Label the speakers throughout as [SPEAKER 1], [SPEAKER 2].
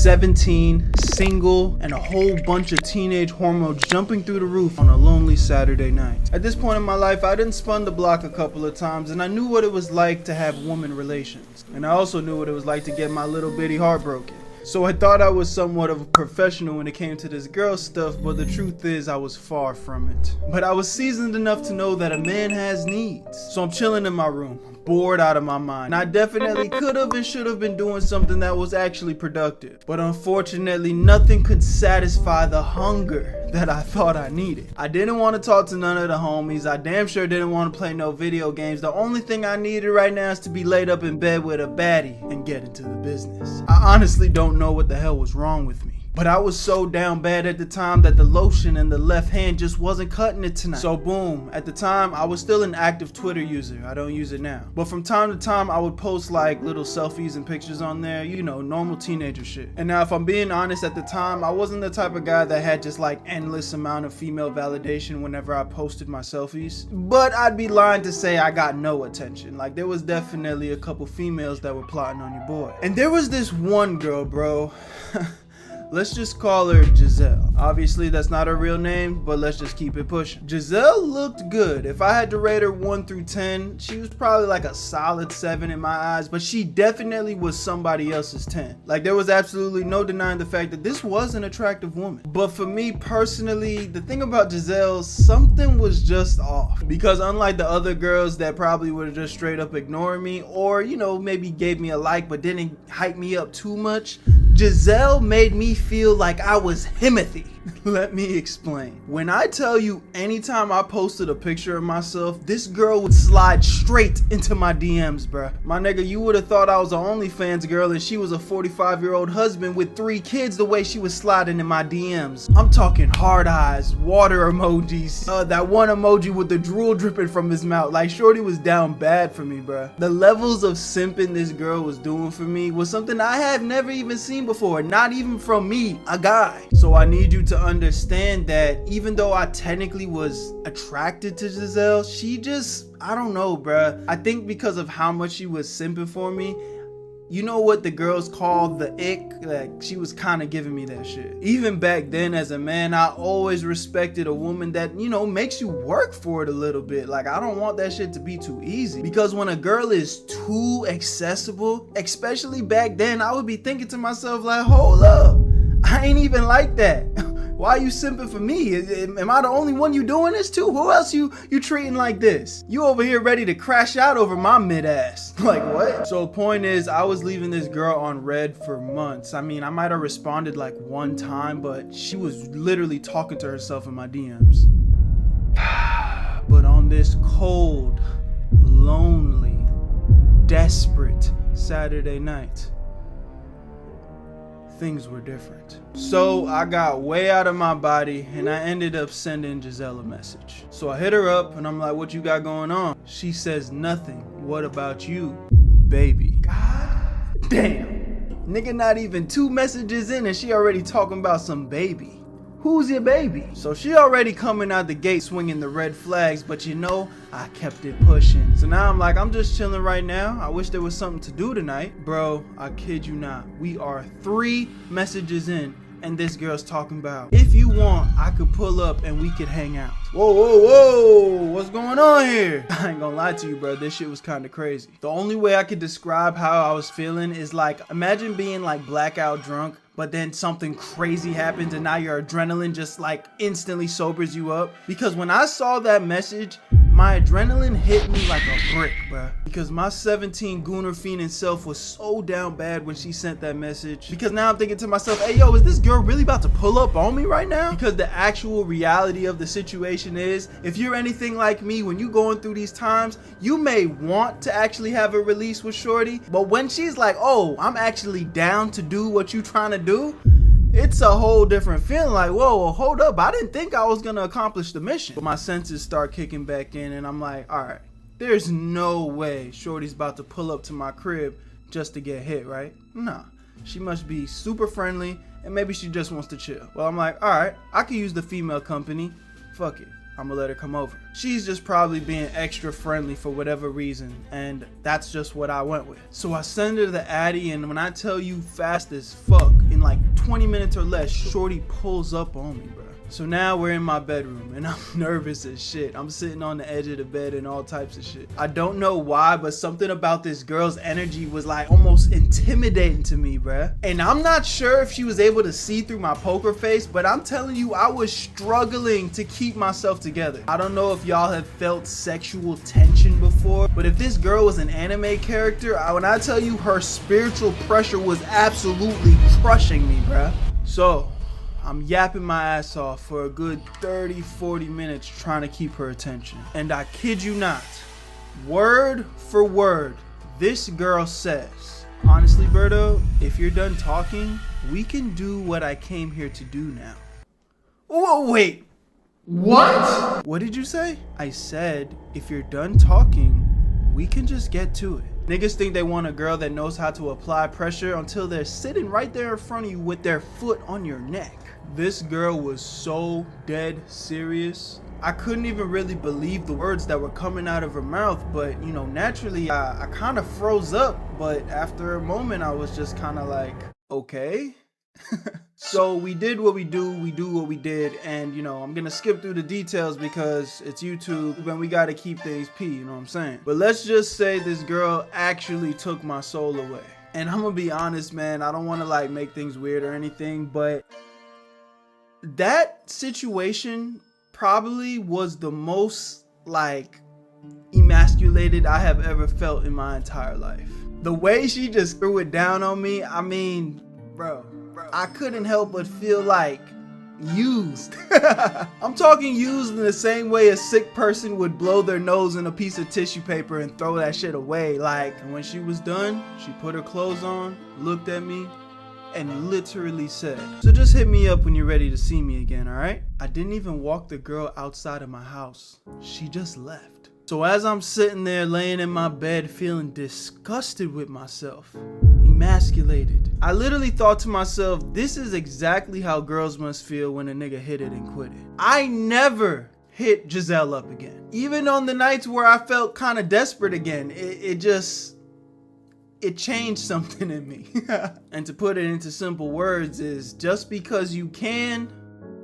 [SPEAKER 1] 17, single, and a whole bunch of teenage hormones jumping through the roof on a lonely Saturday night. At this point in my life, I done spun the block a couple of times, and I knew what it was like to have woman relations. And I also knew what it was like to get my little bitty heart broken. So I thought I was somewhat of a professional when it came to this girl stuff, but the truth is I was far from it. But I was seasoned enough to know that a man has needs. So I'm chilling in my room, bored out of my mind. I definitely could have and should have been doing something that was actually productive. But unfortunately, nothing could satisfy the hunger that I thought I needed. I didn't want to talk to none of the homies. I damn sure didn't want to play no video games. The only thing I needed right now is to be laid up in bed with a baddie and get into the business. I honestly don't know what the hell was wrong with me. But I was so down bad at the time that the lotion in the left hand just wasn't cutting it tonight. So boom, at the time I was still an active Twitter user. I don't use it now. But from time to time I would post like little selfies and pictures on there, you know, normal teenager shit. And now if I'm being honest, at the time I wasn't the type of guy that had just like endless amount of female validation whenever I posted my selfies. But I'd be lying to say I got no attention. Like there was definitely a couple females that were plotting on your boy. And there was this one girl, bro. Let's just call her Giselle. Obviously that's not her real name, but let's just keep it pushing. Giselle looked good. If I had to rate her 1 through 10, she was probably like a solid 7 in my eyes, but she definitely was somebody else's 10. Like there was absolutely no denying the fact that this was an attractive woman. But for me personally, the thing about Giselle, something was just off. Because unlike the other girls that probably would have just straight up ignored me, or you know, maybe gave me a like but didn't hype me up too much, Giselle made me feel like I was Himothy. Let me explain. When I tell you, anytime I posted a picture of myself, this girl would slide straight into my DMs, bruh. My nigga, you would have thought I was an OnlyFans girl and she was a 45-year-old husband with 3 kids the way she was sliding in my DMs. I'm talking hard eyes, water emojis, that one emoji with the drool dripping from his mouth. Like shorty was down bad for me, bruh. The levels of simping this girl was doing for me was something I had never even seen before, not even from me, a guy. So I need you to understand that even though I technically was attracted to Giselle, she just, I don't know, bruh. I think because of how much she was simping for me, you know what the girls call the ick? Like she was kind of giving me that shit. Even back then as a man, I always respected a woman that, you know, makes you work for it a little bit. Like I don't want that shit to be too easy. Because when a girl is too accessible, especially back then, I would be thinking to myself like, hold up, I ain't even like that. Why are you simping for me? Am I the only one you doing this to? Who else you treating like this? You over here ready to crash out over my mid-ass. Like what? So point is, I was leaving this girl on red for months. I mean, I might have responded like one time, but she was literally talking to herself in my DMs. But on this cold, lonely, desperate Saturday night, things were different. So I got way out of my body and I ended up sending Giselle a message. So I hit her up and I'm like, what you got going on? She says nothing. What about you, baby? God damn. Nigga, not even 2 messages in and she already talking about some baby. Who's your baby? So she already coming out the gate swinging the red flags, but you know, I kept it pushing. So now I'm like, I'm just chilling right now. I wish there was something to do tonight. Bro, I kid you not. We are 3 messages in and this girl's talking about, if you want, I could pull up and we could hang out. Whoa, whoa, whoa, what's going on here? I ain't gonna lie to you, bro, this shit was kind of crazy. The only way I could describe how I was feeling is like, imagine being like blackout drunk, but then something crazy happens and now your adrenaline just like instantly sobers you up. Because when I saw that message, my adrenaline hit me like a brick, bruh. Because my 17 gooner fiending self was so down bad when she sent that message. Because now I'm thinking to myself, hey yo, is this girl really about to pull up on me right now? Because the actual reality of the situation is, if you're anything like me, when you going through these times, you may want to actually have a release with shorty, but when she's like, oh, I'm actually down to do what you trying to do, it's a whole different feeling. Like, whoa, hold up, I didn't think I was gonna accomplish the mission. But my senses start kicking back in and I'm like, all right, there's no way shorty's about to pull up to my crib just to get hit, right? Nah, she must be super friendly and maybe she just wants to chill. Well, I'm like, all right, I could use the female company. Fuck it, I'm gonna let her come over. She's just probably being extra friendly for whatever reason, and that's just what I went with. So I send her the addy, and when I tell you fast as fuck, in like 20 minutes or less, shorty pulls up on me, bro. So now we're in my bedroom and I'm nervous as shit. I'm sitting on the edge of the bed and all types of shit. I don't know why, but something about this girl's energy was like almost intimidating to me, bruh. And I'm not sure if she was able to see through my poker face, but I'm telling you, I was struggling to keep myself together. I don't know if y'all have felt sexual tension before, but if this girl was an anime character, when I tell you her spiritual pressure was absolutely crushing me, bruh. So I'm yapping my ass off for a good 30-40 minutes trying to keep her attention. And I kid you not, word for word, this girl says, honestly, Berto, if you're done talking, we can do what I came here to do now. Whoa, wait. What? What did you say? I said, if you're done talking, we can just get to it. Niggas think they want a girl that knows how to apply pressure until they're sitting right there in front of you with their foot on your neck. This girl was so dead serious. I couldn't even really believe the words that were coming out of her mouth, but you know, naturally I kind of froze up, but after a moment I was just kind of like, okay. So we did what we do what we did, and you know, I'm gonna skip through the details because it's YouTube and we gotta keep things P, you know what I'm saying? But let's just say this girl actually took my soul away. And I'm gonna be honest, man, I don't want to like make things weird or anything, but that situation probably was the most like emasculated I have ever felt in my entire life. The way she just threw it down on me, I mean, bro, I couldn't help but feel like used. I'm talking used in the same way a sick person would blow their nose in a piece of tissue paper and throw that shit away. Like, and when she was done, she put her clothes on, looked at me, and literally said, so just hit me up when you're ready to see me again, alright? I didn't even walk the girl outside of my house. She just left. So as I'm sitting there laying in my bed feeling disgusted with myself, emasculated, I literally thought to myself, this is exactly how girls must feel when a nigga hit it and quit it. I never hit Giselle up again. Even on the nights where I felt kind of desperate again, it changed something in me. And to put it into simple words is, just because you can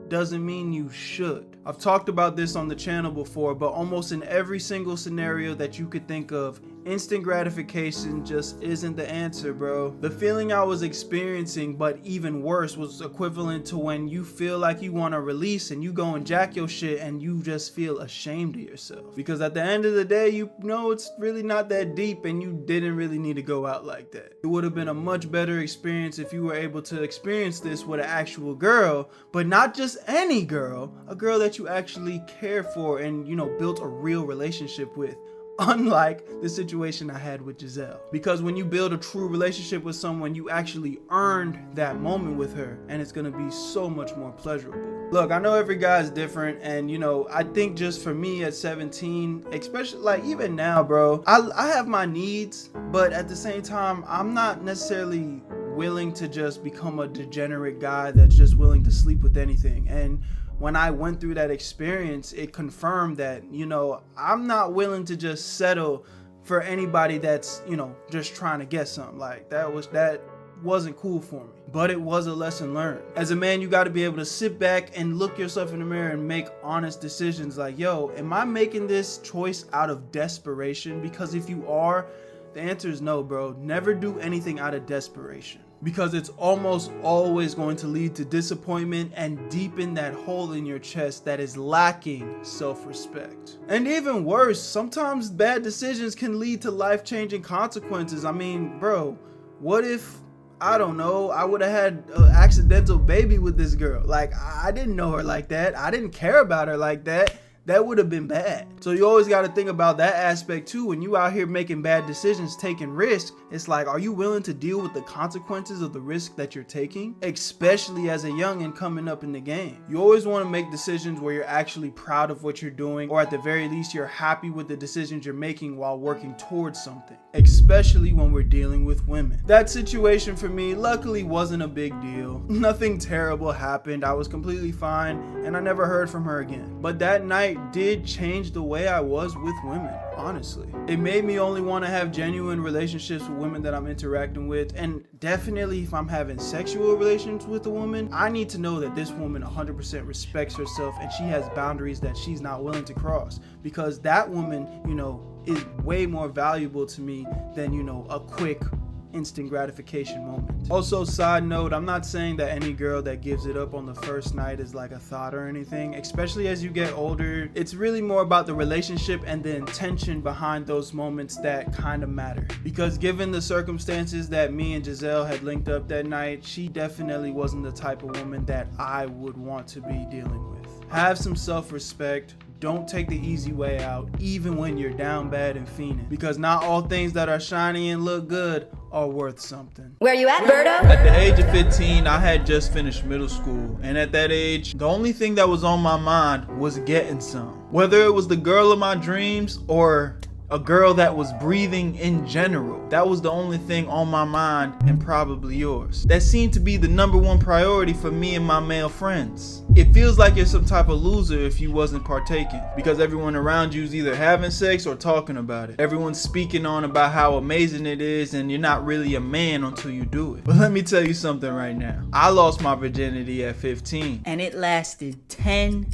[SPEAKER 1] doesn't mean you should. I've talked about this on the channel before, but almost in every single scenario that you could think of, instant gratification just isn't the answer, bro. The feeling I was experiencing, but even worse, was equivalent to when you feel like you want to release and you go and jack your shit and you just feel ashamed of yourself. Because at the end of the day, you know it's really not that deep and you didn't really need to go out like that. It would have been a much better experience if you were able to experience this with an actual girl, but not just any girl, a girl that you actually care for and, you know, built a real relationship with. Unlike the situation I had with Giselle. Because when you build a true relationship with someone, you actually earned that moment with her, and it's gonna be so much more pleasurable. Look, I know every guy's different, and you know, I think just for me at 17, especially like even now, bro, I have my needs, but at the same time, I'm not necessarily willing to just become a degenerate guy that's just willing to sleep with anything. And when I went through that experience, it confirmed that, you know, I'm not willing to just settle for anybody that's, you know, just trying to get something. Like that wasn't cool for me, but it was a lesson learned. As a man, you got to be able to sit back and look yourself in the mirror and make honest decisions like, yo, am I making this choice out of desperation? Because if you are, the answer is no, bro. Never do anything out of desperation, because it's almost always going to lead to disappointment and deepen that hole in your chest that is lacking self-respect. And even worse, sometimes bad decisions can lead to life-changing consequences. I mean, bro, what if, I don't know, I would have had an accidental baby with this girl? Like, I didn't know her like that. I didn't care about her like that. That would have been bad. So you always got to think about that aspect too. When you out here making bad decisions, taking risks, it's like, are you willing to deal with the consequences of the risk that you're taking? Especially as a youngin' coming up in the game. You always want to make decisions where you're actually proud of what you're doing, or at the very least, you're happy with the decisions you're making while working towards something. Especially when we're dealing with women. That situation for me, luckily, wasn't a big deal. Nothing terrible happened. I was completely fine, and I never heard from her again. But that night, night did change the way I was with women, honestly. It made me only want to have genuine relationships with women that I'm interacting with, and definitely if I'm having sexual relations with a woman, I need to know that this woman 100% respects herself and she has boundaries that she's not willing to cross, because that woman, you know, is way more valuable to me than, you know, a quick instant gratification moment. Also, side note, I'm not saying that any girl that gives it up on the first night is like a thought or anything, especially as you get older. It's really more about the relationship and the intention behind those moments that kind of matter. Because given the circumstances that me and Giselle had linked up that night, she definitely wasn't the type of woman that I would want to be dealing with. Have some self-respect. Don't take the easy way out, even when you're down bad and fiending. Because not all things that are shiny and look good are worth something.
[SPEAKER 2] Where you at, Berto?
[SPEAKER 1] At the age of 15, I had just finished middle school. And at that age, the only thing that was on my mind was getting some. Whether it was the girl of my dreams or a girl that was breathing in general. That was the only thing on my mind, and probably yours. That seemed to be the #1 priority for me and my male friends. It feels like you're some type of loser if you wasn't partaking, because everyone around you is either having sex or talking about it. Everyone's speaking on about how amazing it is, and you're not really a man until you do it. But let me tell you something right now. I lost my virginity at 15.
[SPEAKER 3] And it lasted 10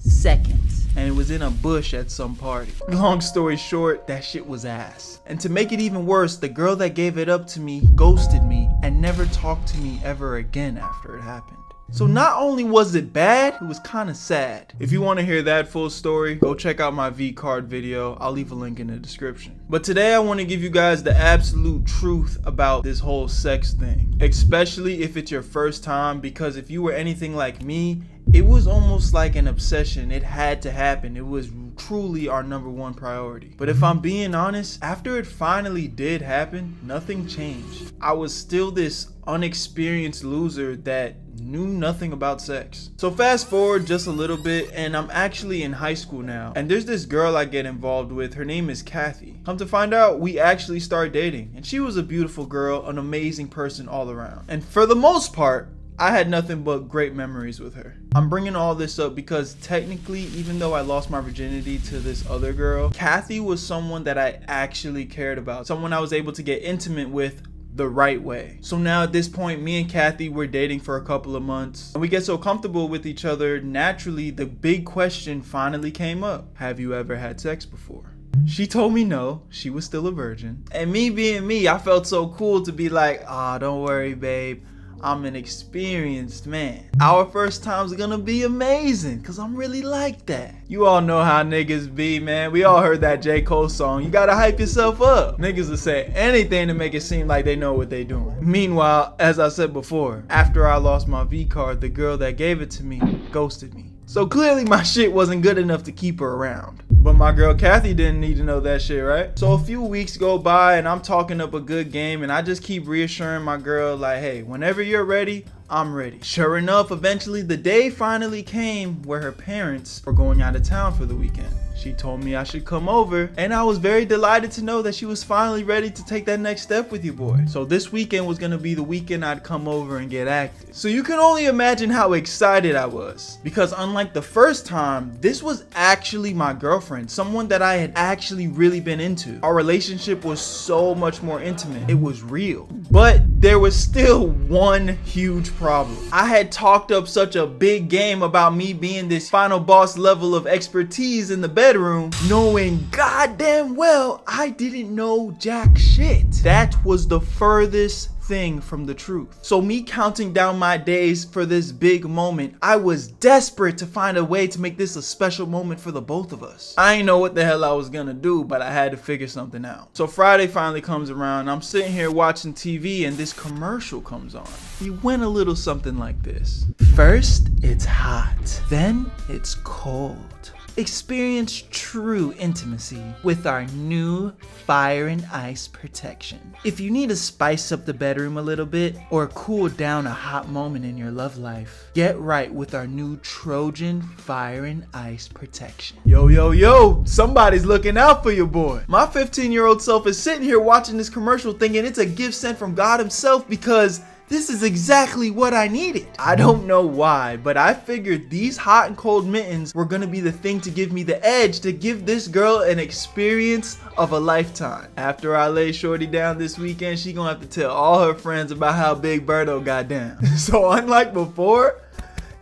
[SPEAKER 3] seconds.
[SPEAKER 1] And it was in a bush at some party. Long story short, that shit was ass. And to make it even worse, the girl that gave it up to me ghosted me and never talked to me ever again after it happened. So not only was it bad, it was kind of sad. If you want to hear that full story, go check out my V-card video. I'll leave a link in the description. But today I want to give you guys the absolute truth about this whole sex thing. Especially if it's your first time, because if you were anything like me, it was almost like an obsession. It had to happen. It was truly our #1 priority. But if I'm being honest, after it finally did happen, nothing changed. I was still this unexperienced loser that knew nothing about sex. So fast forward just a little bit, and I'm actually in high school now. And there's this girl I get involved with. Her name is Kathy. Come to find out, we actually started dating. And she was a beautiful girl, an amazing person all around. And for the most part, I had nothing but great memories with her. I'm bringing all this up because technically, even though I lost my virginity to this other girl, Kathy was someone that I actually cared about. Someone I was able to get intimate with the right way. So now at this point, me and Kathy were dating for a couple of months. And we get so comfortable with each other, naturally, the big question finally came up. Have you ever had sex before? She told me no, she was still a virgin. And me being me, I felt so cool to be like, don't worry, babe. I'm an experienced man. Our first time's gonna be amazing, cause I'm really like that. You all know how niggas be, man. We all heard that J. Cole song. You gotta hype yourself up. Niggas will say anything to make it seem like they know what they doing. Meanwhile, as I said before, after I lost my V-card, the girl that gave it to me ghosted me. So clearly my shit wasn't good enough to keep her around. But my girl Kathy didn't need to know that shit, right? So a few weeks go by and I'm talking up a good game, and I just keep reassuring my girl like, hey, whenever you're ready, I'm ready. Sure enough, eventually the day finally came where her parents were going out of town for the weekend. She told me I should come over, and I was very delighted to know that she was finally ready to take that next step with you, boy. So this weekend was gonna be the weekend I'd come over and get active. So you can only imagine how excited I was, because unlike the first time, this was actually my girlfriend, someone that I had actually really been into. Our relationship was so much more intimate. It was real. But there was still one huge problem. I had talked up such a big game about me being this final boss level of expertise in the bedroom, knowing goddamn well I didn't know jack shit. That was the furthest thing from the truth. So me counting down my days for this big moment, I was desperate to find a way to make this a special moment for the both of us. I didn't know what the hell I was gonna do, but I had to figure something out. So Friday finally comes around, I'm sitting here watching TV and this commercial comes on. It went a little something like this. First, it's hot. Then it's cold. Experience true intimacy with our new fire and ice protection. If you need to spice up the bedroom a little bit or cool down a hot moment in your love life, get right with our new Trojan fire and ice protection. Yo, somebody's looking out for your boy. My 15-year-old self is sitting here watching this commercial thinking it's a gift sent from God himself, because This is exactly what I needed. I don't know why, but I figured these hot and cold mittens were gonna be the thing to give me the edge to give this girl an experience of a lifetime. After I lay shorty down this weekend, she gonna have to tell all her friends about how big Berto got down. So unlike before,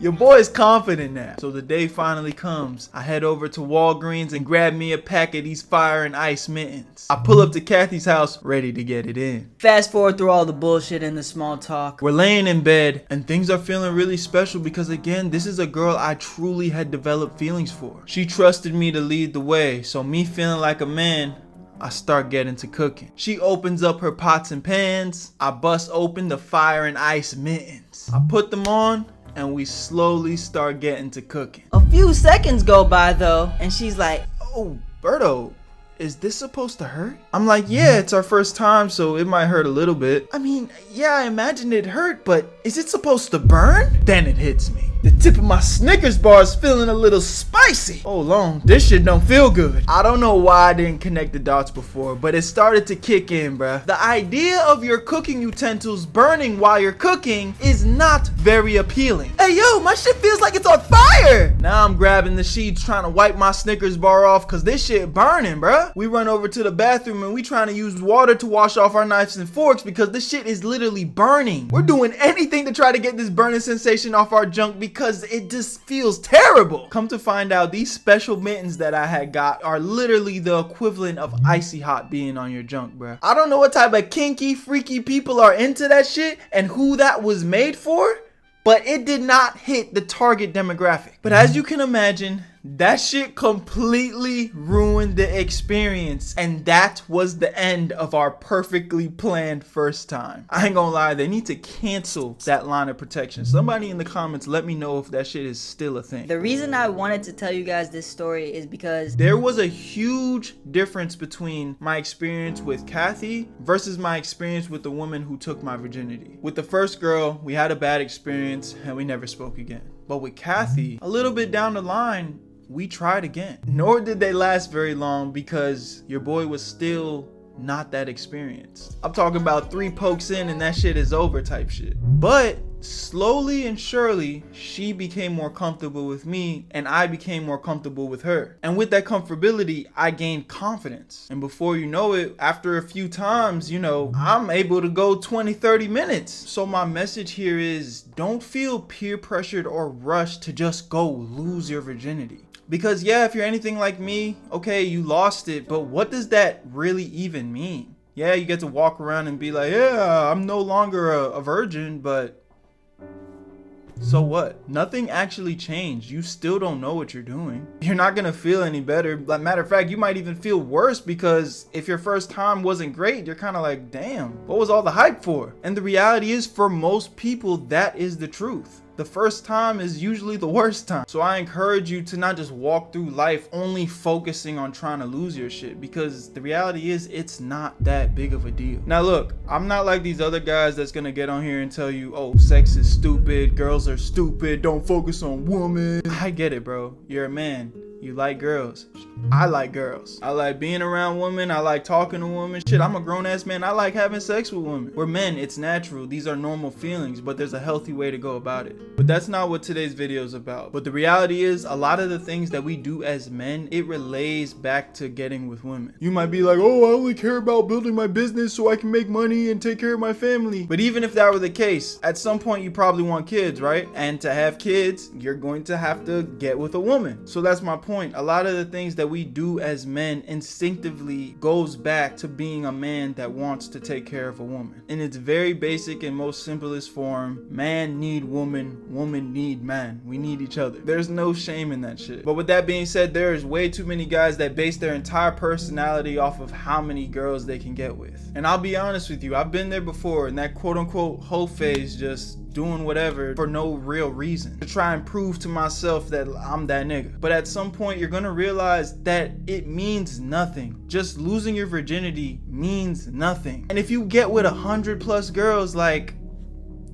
[SPEAKER 1] your boy's confident now. So the day finally comes. I head over to Walgreens and grab me a pack of these fire and ice mittens. I pull up to Kathy's house, ready to get it in.
[SPEAKER 3] Fast forward through all the bullshit and the small talk.
[SPEAKER 1] We're laying in bed and things are feeling really special because again, this is a girl I truly had developed feelings for. She trusted me to lead the way, so me feeling like a man, I start getting to cooking. She opens up her pots and pans. I bust open the fire and ice mittens. I put them on and we slowly start getting to cooking.
[SPEAKER 3] A few seconds go by though, and she's like,
[SPEAKER 1] "Oh, Berto, is this supposed to hurt?" I'm like, "Yeah, it's our first time, so it might hurt a little bit." "I mean, yeah, I imagine it hurt, but is it supposed to burn?" Then it hits me. The tip of my Snickers bar is feeling a little spicy. Hold on, this shit don't feel good. I don't know why I didn't connect the dots before, but it started to kick in, bruh. The idea of your cooking utensils burning while you're cooking is not very appealing. Hey yo, my shit feels like it's on fire! Now I'm grabbing the sheets trying to wipe my Snickers bar off cause this shit burning, bruh. We run over to the bathroom and we trying to use water to wash off our knives and forks because this shit is literally burning. We're doing anything to try to get this burning sensation off our junk because it just feels terrible. Come to find out, these special mittens that I had got are literally the equivalent of icy hot being on your junk, bruh. I don't know what type of kinky, freaky people are into that shit and who that was made for, but it did not hit the target demographic. But as you can imagine, that shit completely ruined the experience, and that was the end of our perfectly planned first time. I ain't gonna lie, they need to cancel that line of protection. Somebody in the comments let me know if that shit is still a thing.
[SPEAKER 3] the reason I wanted to tell you guys this story is because
[SPEAKER 1] There was a huge difference between my experience with Kathy versus my experience with the woman who took my virginity. With the first girl, we had a bad experience and we never spoke again. But with Kathy, a little bit down the line, we tried again. Nor did they last very long because your boy was still not that experienced. I'm talking about 3 pokes in and that shit is over type shit. But slowly and surely, she became more comfortable with me and I became more comfortable with her. And with that comfortability, I gained confidence. And before you know it, after a few times, you know, I'm able to go 20-30 minutes. So my message here is don't feel peer pressured or rushed to just go lose your virginity. Because yeah, if you're anything like me, okay, you lost it, but what does that really even mean? Yeah, you get to walk around and be like, yeah, I'm no longer a virgin, but so what? Nothing actually changed. You still don't know what you're doing. You're not gonna feel any better. Like, matter of fact, you might even feel worse because if your first time wasn't great, you're kind of like, damn, what was all the hype for? And the reality is, for most people, that is the truth. The first time is usually the worst time. So I encourage you to not just walk through life only focusing on trying to lose your shit, because the reality is it's not that big of a deal. Now look, I'm not like these other guys that's gonna get on here and tell you, oh, sex is stupid, girls are stupid, don't focus on women. I get it, bro. You're a man. You like girls. I like girls. I like being around women. I like talking to women. Shit, I'm a grown-ass man. I like having sex with women. We're men. It's natural. These are normal feelings, but there's a healthy way to go about it. But that's not what today's video is about. But the reality is, a lot of the things that we do as men, it relays back to getting with women. You might be like, oh, I only care about building my business so I can make money and take care of my family. But even if that were the case, at some point you probably want kids, right? And to have kids, you're going to have to get with a woman. So that's my point. A lot of the things that we do as men instinctively goes back to being a man that wants to take care of a woman. In its very basic and most simplest form, man need woman, woman need man. We need each other. There's no shame in that shit. But with that being said, there is way too many guys that base their entire personality off of how many girls they can get with. And I'll be honest with you, I've been there before in that quote unquote hoe phase, just doing whatever for no real reason to try and prove to myself that I'm that nigga. But at some point you're gonna realize that it means nothing. Just losing your virginity means nothing. And if you get with 100+ girls, like,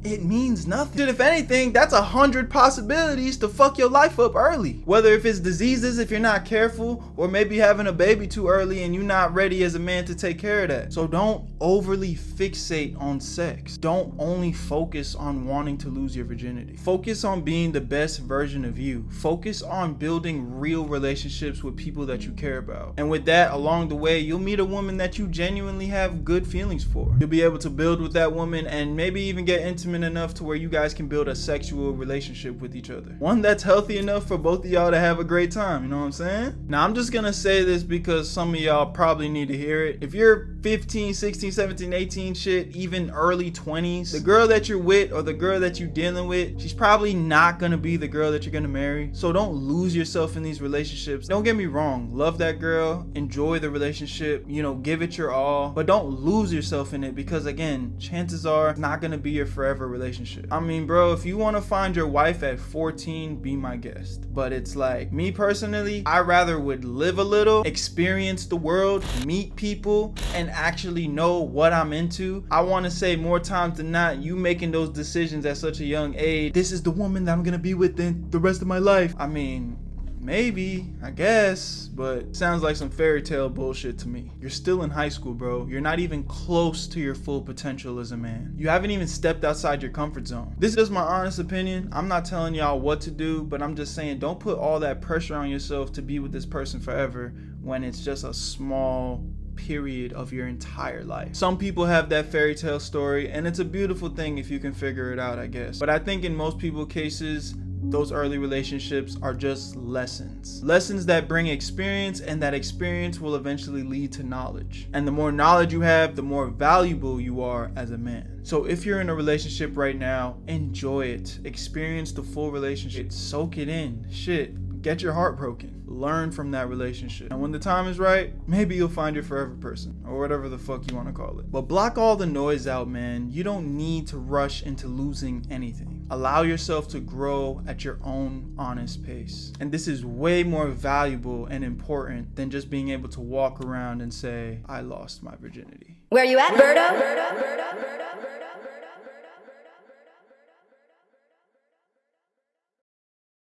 [SPEAKER 1] it means nothing. Dude, if anything, that's 100 possibilities to fuck your life up early. Whether if it's diseases, if you're not careful, or maybe having a baby too early and you're not ready as a man to take care of that. So don't overly fixate on sex. Don't only focus on wanting to lose your virginity. Focus on being the best version of you. Focus on building real relationships with people that you care about. And with that, along the way, you'll meet a woman that you genuinely have good feelings for. You'll be able to build with that woman and maybe even get intimate enough to where you guys can build a sexual relationship with each other. One that's healthy enough for both of y'all to have a great time, you know what I'm saying? Now, I'm just gonna say this because some of y'all probably need to hear it. If you're 15, 16, 17, 18, shit, even early 20s, the girl that you're with or the girl that you're dealing with, she's probably not gonna be the girl that you're gonna marry. So don't lose yourself in these relationships. Don't get me wrong, love that girl, enjoy the relationship, you know, give it your all, but don't lose yourself in it because again, chances are it's not gonna be your forever relationship. I mean, bro, if you wanna find your wife at 14, be my guest. But it's like, me personally, I rather would live a little, experience the world, meet people, and actually know what I'm into. I wanna say more times than not, you making those decisions at such a young age, this is the woman that I'm gonna be with then the rest of my life. I mean, maybe, I guess, but sounds like some fairy tale bullshit to me. You're still in high school, bro. You're not even close to your full potential as a man. You haven't even stepped outside your comfort zone. This is just my honest opinion. I'm not telling y'all what to do, but I'm just saying don't put all that pressure on yourself to be with this person forever when it's just a small period of your entire life. Some people have that fairy tale story, and it's a beautiful thing if you can figure it out, I guess. But I think in most people's cases, those early relationships are just lessons. Lessons that bring experience, and that experience will eventually lead to knowledge. And the more knowledge you have, the more valuable you are as a man. So if you're in a relationship right now, enjoy it. Experience the full relationship. Soak it in. Shit. Get your heart broken. Learn from that relationship. And when the time is right, maybe you'll find your forever person, or whatever the fuck you want to call it. But block all the noise out, man. You don't need to rush into losing anything. Allow yourself to grow at your own honest pace. And this is way more valuable and important than just being able to walk around and say, I lost my virginity.
[SPEAKER 2] Where you at, Berto?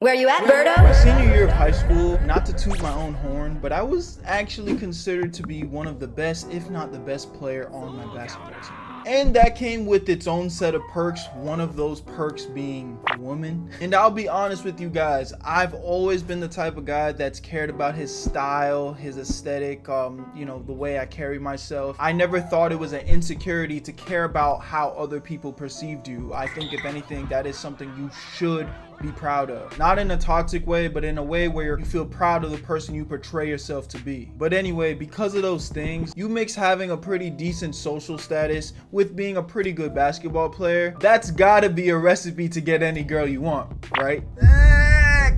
[SPEAKER 2] Where you at, Berto?
[SPEAKER 1] My senior year of high school, not to toot my own horn, but I was actually considered to be one of the best, if not the best player on my basketball team. And that came with its own set of perks, one of those perks being woman. And I'll be honest with you guys, I've always been the type of guy that's cared about his style, his aesthetic, you know, the way I carry myself. I never thought it was an insecurity to care about how other people perceived you. I think if anything, that is something you should be proud of. Not in a toxic way, but in a way where you feel proud of the person you portray yourself to be. But anyway, because of those things, you mix having a pretty decent social status with being a pretty good basketball player. That's gotta be a recipe to get any girl you want, right?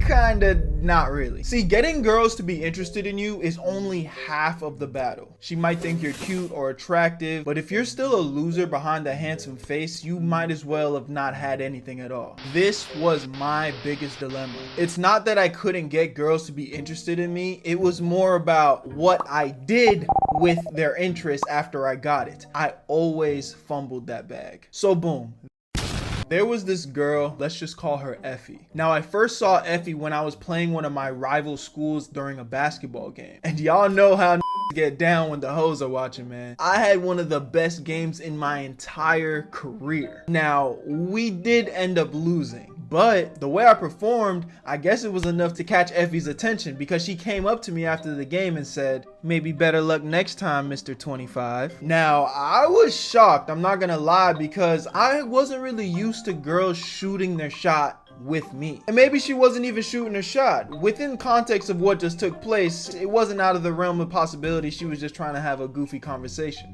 [SPEAKER 1] Kinda not really. See, getting girls to be interested in you is only half of the battle. She might think you're cute or attractive, but if you're still a loser behind a handsome face, you might as well have not had anything at all. This was my biggest dilemma. It's not that I couldn't get girls to be interested in me, it was more about what I did with their interest after I got it. I always fumbled that bag. So boom. There was this girl, let's just call her Effie. Now, I first saw Effie when I was playing one of my rival schools during a basketball game. And y'all know how get down when the hoes are watching, man. I had one of the best games in my entire career. Now, we did end up losing, but the way I performed, I guess it was enough to catch Effie's attention because she came up to me after the game and said, maybe better luck next time, Mr. 25. Now, I was shocked, I'm not gonna lie, because I wasn't really used to girls shooting their shot with me. And maybe she wasn't even shooting her shot. Within context of what just took place, it wasn't out of the realm of possibility. She was just trying to have a goofy conversation.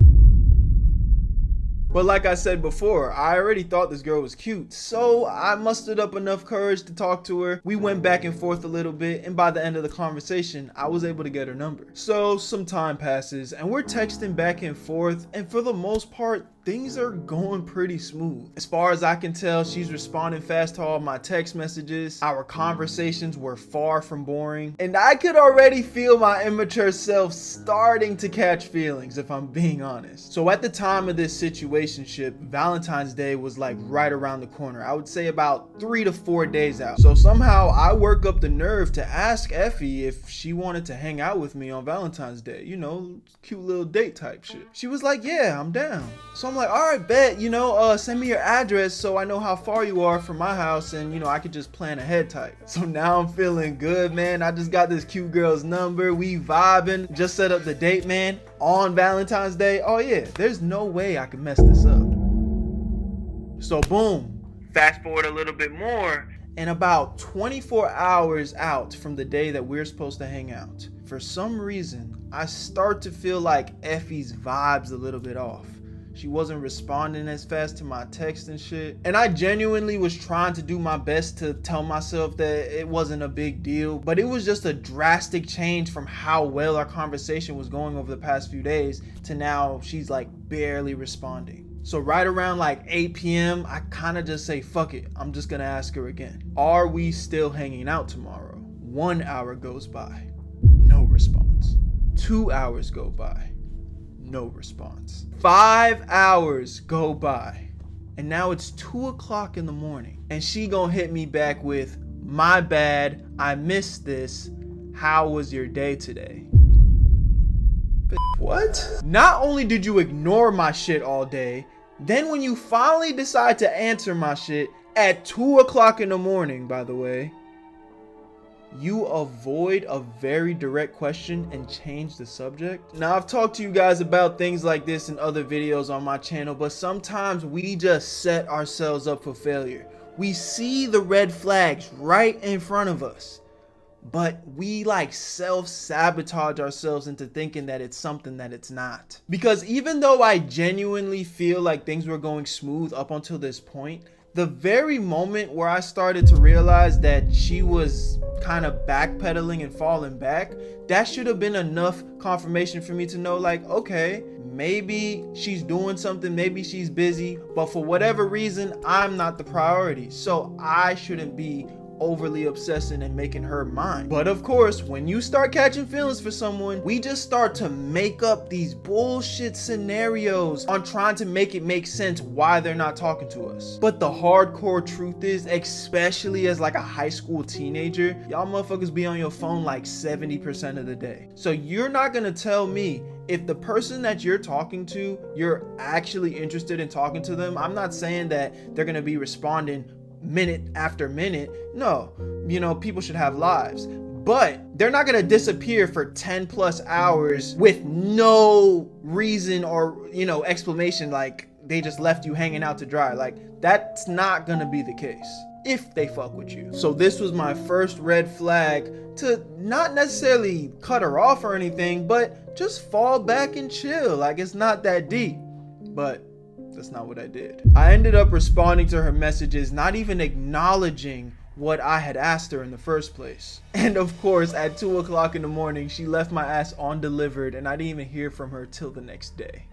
[SPEAKER 1] But like I said before, I already thought this girl was cute, so I mustered up enough courage to talk to her. We went back and forth a little bit, and by the end of the conversation, I was able to get her number. So some time passes, and we're texting back and forth, and for the most part, things are going pretty smooth. As far as I can tell, she's responding fast to all my text messages. Our conversations were far from boring. And I could already feel my immature self starting to catch feelings, if I'm being honest. So at the time of this situationship, Valentine's Day was like right around the corner. I would say about 3 to 4 days out. So somehow I work up the nerve to ask Effie if she wanted to hang out with me on Valentine's Day. You know, cute little date type shit. She was like, yeah, I'm down. So I'm like, all right, bet, you know, send me your address so I know how far you are from my house and, you know, I could just plan ahead type. So now I'm feeling good, man. I just got this cute girl's number. We vibing. Just set up the date, man, on Valentine's Day. Oh yeah, there's no way I can mess this up. So boom, fast forward a little bit more, and about 24 hours out from the day that we're supposed to hang out, for some reason, I start to feel like Effie's vibe's a little bit off. She wasn't responding as fast to my text and shit. And I genuinely was trying to do my best to tell myself that it wasn't a big deal, but it was just a drastic change from how well our conversation was going over the past few days to now she's like barely responding. So right around like 8 p.m., I kind of just say, fuck it, I'm just gonna ask her again. Are we still hanging out tomorrow? 1 hour goes by, no response. 2 hours go by, no response. 5 hours go by, and now it's 2 o'clock in the morning, and she gonna hit me back with, my bad, I missed this, how was your day today? What? Not only did you ignore my shit all day, then when you finally decide to answer my shit at 2 o'clock in the morning, by the way, you avoid a very direct question and change the subject. Now, I've talked to you guys about things like this in other videos on my channel, but sometimes we just set ourselves up for failure. We see the red flags right in front of us, but we like self-sabotage ourselves into thinking that it's something that it's not. Because even though I genuinely feel like things were going smooth up until this point, the very moment where I started to realize that she was kind of backpedaling and falling back, that should have been enough confirmation for me to know, like, okay, maybe she's doing something, maybe she's busy, but for whatever reason, I'm not the priority. So I shouldn't be overly obsessing and making her mine. But of course, when you start catching feelings for someone, we just start to make up these bullshit scenarios on trying to make it make sense why they're not talking to us. But the hardcore truth is, especially as like a high school teenager, y'all motherfuckers be on your phone like 70% of the day. So you're not gonna tell me if the person that you're talking to, you're actually interested in talking to them. I'm not saying that they're gonna be responding minute after minute. No, you know, people should have lives, but they're not gonna disappear for 10 plus hours with no reason or, you know, explanation, like they just left you hanging out to dry. Like, that's not gonna be the case if they fuck with you. So this was my first red flag to not necessarily cut her off or anything, but just fall back and chill. Like, it's not that deep. But that's not what I did. I ended up responding to her messages, not even acknowledging what I had asked her in the first place. And of course, at 2 o'clock in the morning, she left my ass undelivered, and I didn't even hear from her till the next day.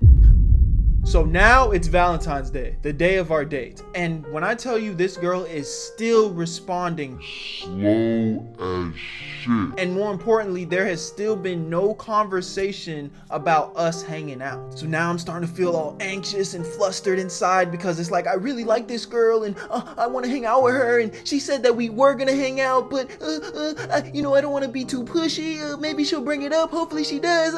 [SPEAKER 1] So now it's Valentine's Day, the day of our date. And when I tell you this girl is still responding slow as shit. And more importantly, there has still been no conversation about us hanging out. So now I'm starting to feel all anxious and flustered inside because it's like, I really like this girl and I want to hang out with her. And she said that we were going to hang out, but you know, I don't want to be too pushy. Maybe she'll bring it up. Hopefully she does.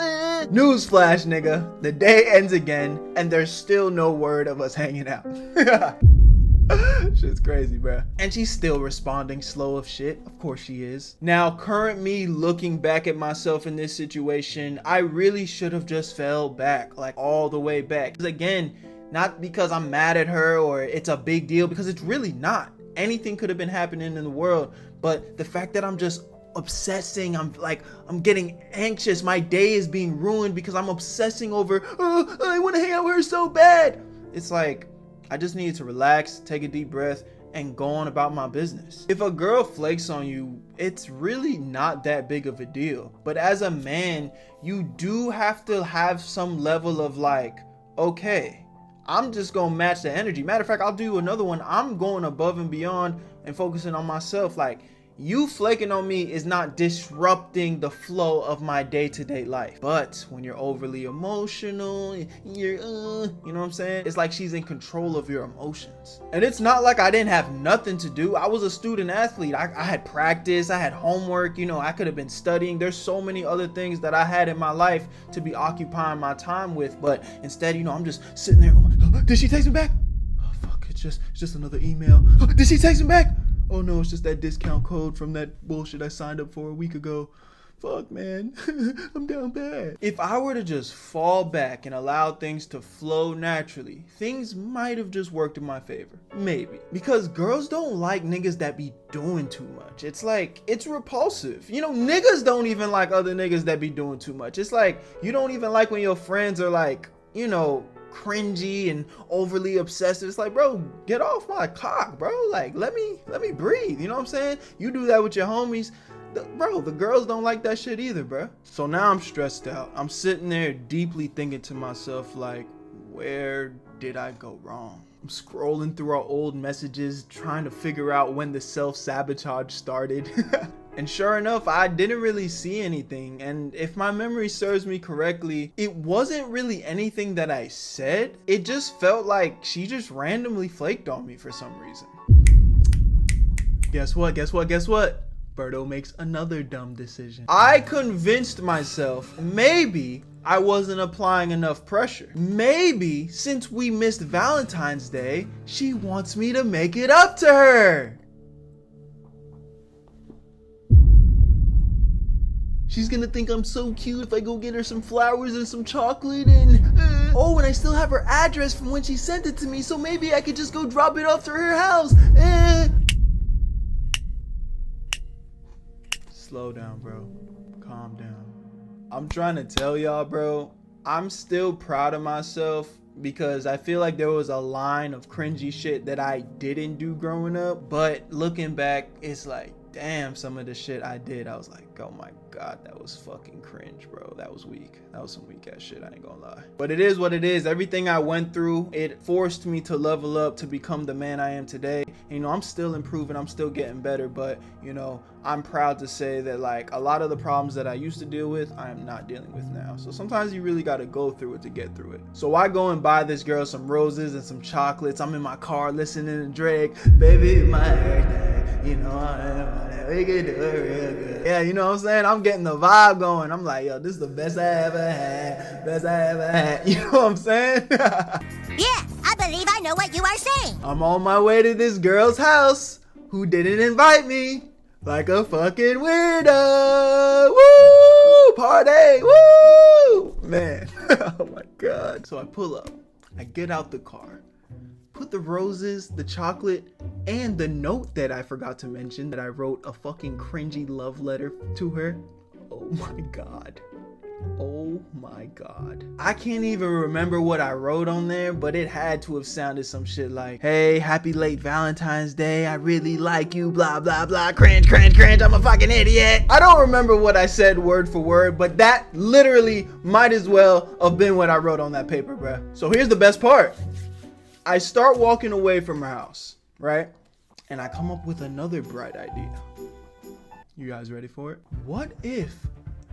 [SPEAKER 1] Newsflash, nigga. The day ends again and there's still no word of us hanging out. Shit's crazy, bro. And she's still responding slow of shit. Of course she is. Now, current me looking back at myself in this situation, I really should have just fell back, like all the way back. Because again, not because I'm mad at her or it's a big deal, because it's really not. Anything could have been happening in the world, but the fact that I'm just obsessing, I'm getting anxious, my day is being ruined because I'm obsessing over, oh, I want to hang out with her so bad. It's like, I just needed to relax, take a deep breath, and go on about my business. If a girl flakes on you, it's really not that big of a deal. But as a man, you do have to have some level of like, okay, I'm just gonna match the energy. Matter of fact, I'll do another one. I'm going above and beyond and focusing on myself. Like, you flaking on me is not disrupting the flow of my day-to-day life. But when you're overly emotional, you're, you know what I'm saying? It's like she's in control of your emotions. And it's not like I didn't have nothing to do. I was a student athlete. I had practice, I had homework, you know, I could have been studying. There's so many other things that I had in my life to be occupying my time with. But instead, you know, I'm just sitting there. Oh my God, did she text me back? Oh, fuck, it's just another email. Did she text me back? Oh no, it's just that discount code from that bullshit I signed up for a week ago. Fuck, man. I'm down bad. If I were to just fall back and allow things to flow naturally, things might have just worked in my favor. Maybe. Because girls don't like niggas that be doing too much. It's like, it's repulsive. You know, niggas don't even like other niggas that be doing too much. It's like, you don't even like when your friends are like, you know, cringy and overly obsessive. It's like, bro, get off my cock, bro. Like, let me breathe. You know what I'm saying? You do that with your homies. Bro, the girls don't like that shit either, bro. So now I'm stressed out. I'm sitting there deeply thinking to myself, like, where did I go wrong? I'm scrolling through our old messages, trying to figure out when the self-sabotage started. And sure enough, I didn't really see anything. And if my memory serves me correctly, it wasn't really anything that I said. It just felt like she just randomly flaked on me for some reason. Guess what? Berto makes another dumb decision. I convinced myself maybe I wasn't applying enough pressure. Maybe since we missed Valentine's Day, she wants me to make it up to her. She's gonna think I'm so cute if I go get her some flowers and some chocolate and oh, and I still have her address from when she sent it to me, so maybe I could just go drop it off to her house. Slow down, bro. Calm down. I'm trying to tell y'all, bro, I'm still proud of myself because I feel like there was a line of cringy shit that I didn't do growing up, but looking back, it's like, damn, some of the shit I did, I was like, oh my God, that was fucking cringe, bro. That was weak. That was some weak ass shit, I ain't gonna lie. But it is what it is. Everything I went through, it forced me to level up to become the man I am today. And, you know, I'm still improving, I'm still getting better, but, you know, I'm proud to say that, like, a lot of the problems that I used to deal with, I am not dealing with now. So sometimes you really gotta go through it to get through it. So I go and buy this girl some roses and some chocolates. I'm in my car listening to Drake, baby, my birthday, you know, we can do it real good. Yeah, you know what I'm saying? I'm getting the vibe going. I'm like, yo, this is the best I ever had. You know what I'm saying?
[SPEAKER 4] Yes, I believe I know what you are saying.
[SPEAKER 1] I'm on my way to this girl's house who didn't invite me. Like a fucking weirdo. Woo! Party! Woo! Man. Oh my God. So I pull up. I get out the car. Put the roses, the chocolate, and the note that I forgot to mention that I wrote a fucking cringy love letter to her. Oh my God. Oh my God. I can't even remember what I wrote on there, but it had to have sounded some shit like, hey, happy late Valentine's Day. I really like you, blah, blah, blah. Cringe, cringe, cringe. I'm a fucking idiot. I don't remember what I said word for word, but that literally might as well have been what I wrote on that paper, bruh. So here's the best part. I start walking away from her house, right? And I come up with another bright idea. You guys ready for it? What if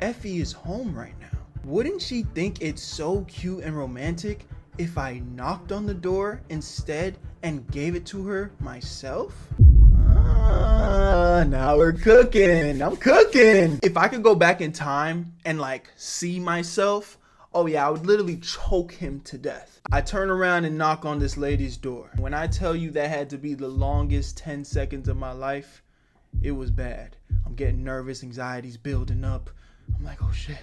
[SPEAKER 1] Effie is home right now? Wouldn't she think it's so cute and romantic if I knocked on the door instead and gave it to her myself? Now we're cooking. I'm cooking. If I could go back in time and like see myself, oh yeah, I would literally choke him to death. I turn around and knock on this lady's door. When I tell you that had to be the longest 10 seconds of my life, it was bad. I'm getting nervous, anxiety's building up. I'm like, oh shit,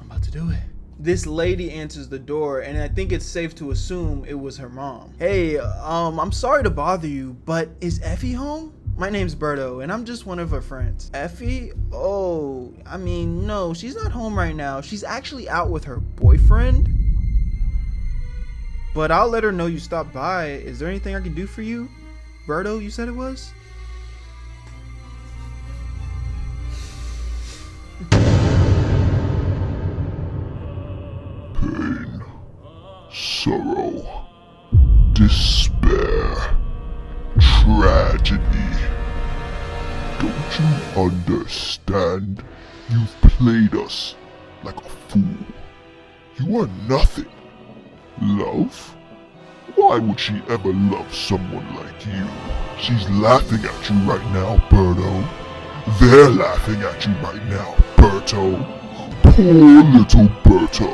[SPEAKER 1] I'm about to do it. This lady answers the door, and I think it's safe to assume it was her mom. Hey, I'm sorry to bother you, but is Effie home? My name's Berto, and I'm just one of her friends. Effie? Oh, I mean, no, she's not home right now. She's actually out with her boyfriend. But I'll let her know you stopped by. Is there anything I can do for you? Berto, you said it was?
[SPEAKER 5] Pain, sorrow, you understand? You've played us like a fool. You are nothing. Love? Why would she ever love someone like you? She's laughing at you right now, Berto. They're laughing at you right now, Berto. Poor little Berto.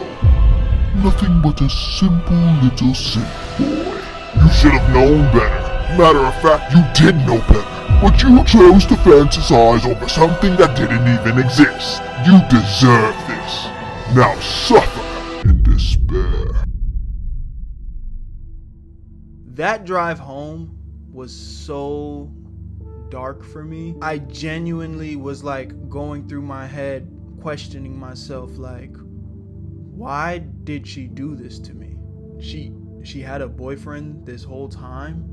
[SPEAKER 5] Nothing but a simple little simp boy. You should have known better. Matter of fact, you did know better. But you chose to fantasize over something that didn't even exist. You deserve this. Now suffer in despair.
[SPEAKER 1] That drive home was so dark for me. I genuinely was like going through my head, questioning myself, like, why did she do this to me? She had a boyfriend this whole time?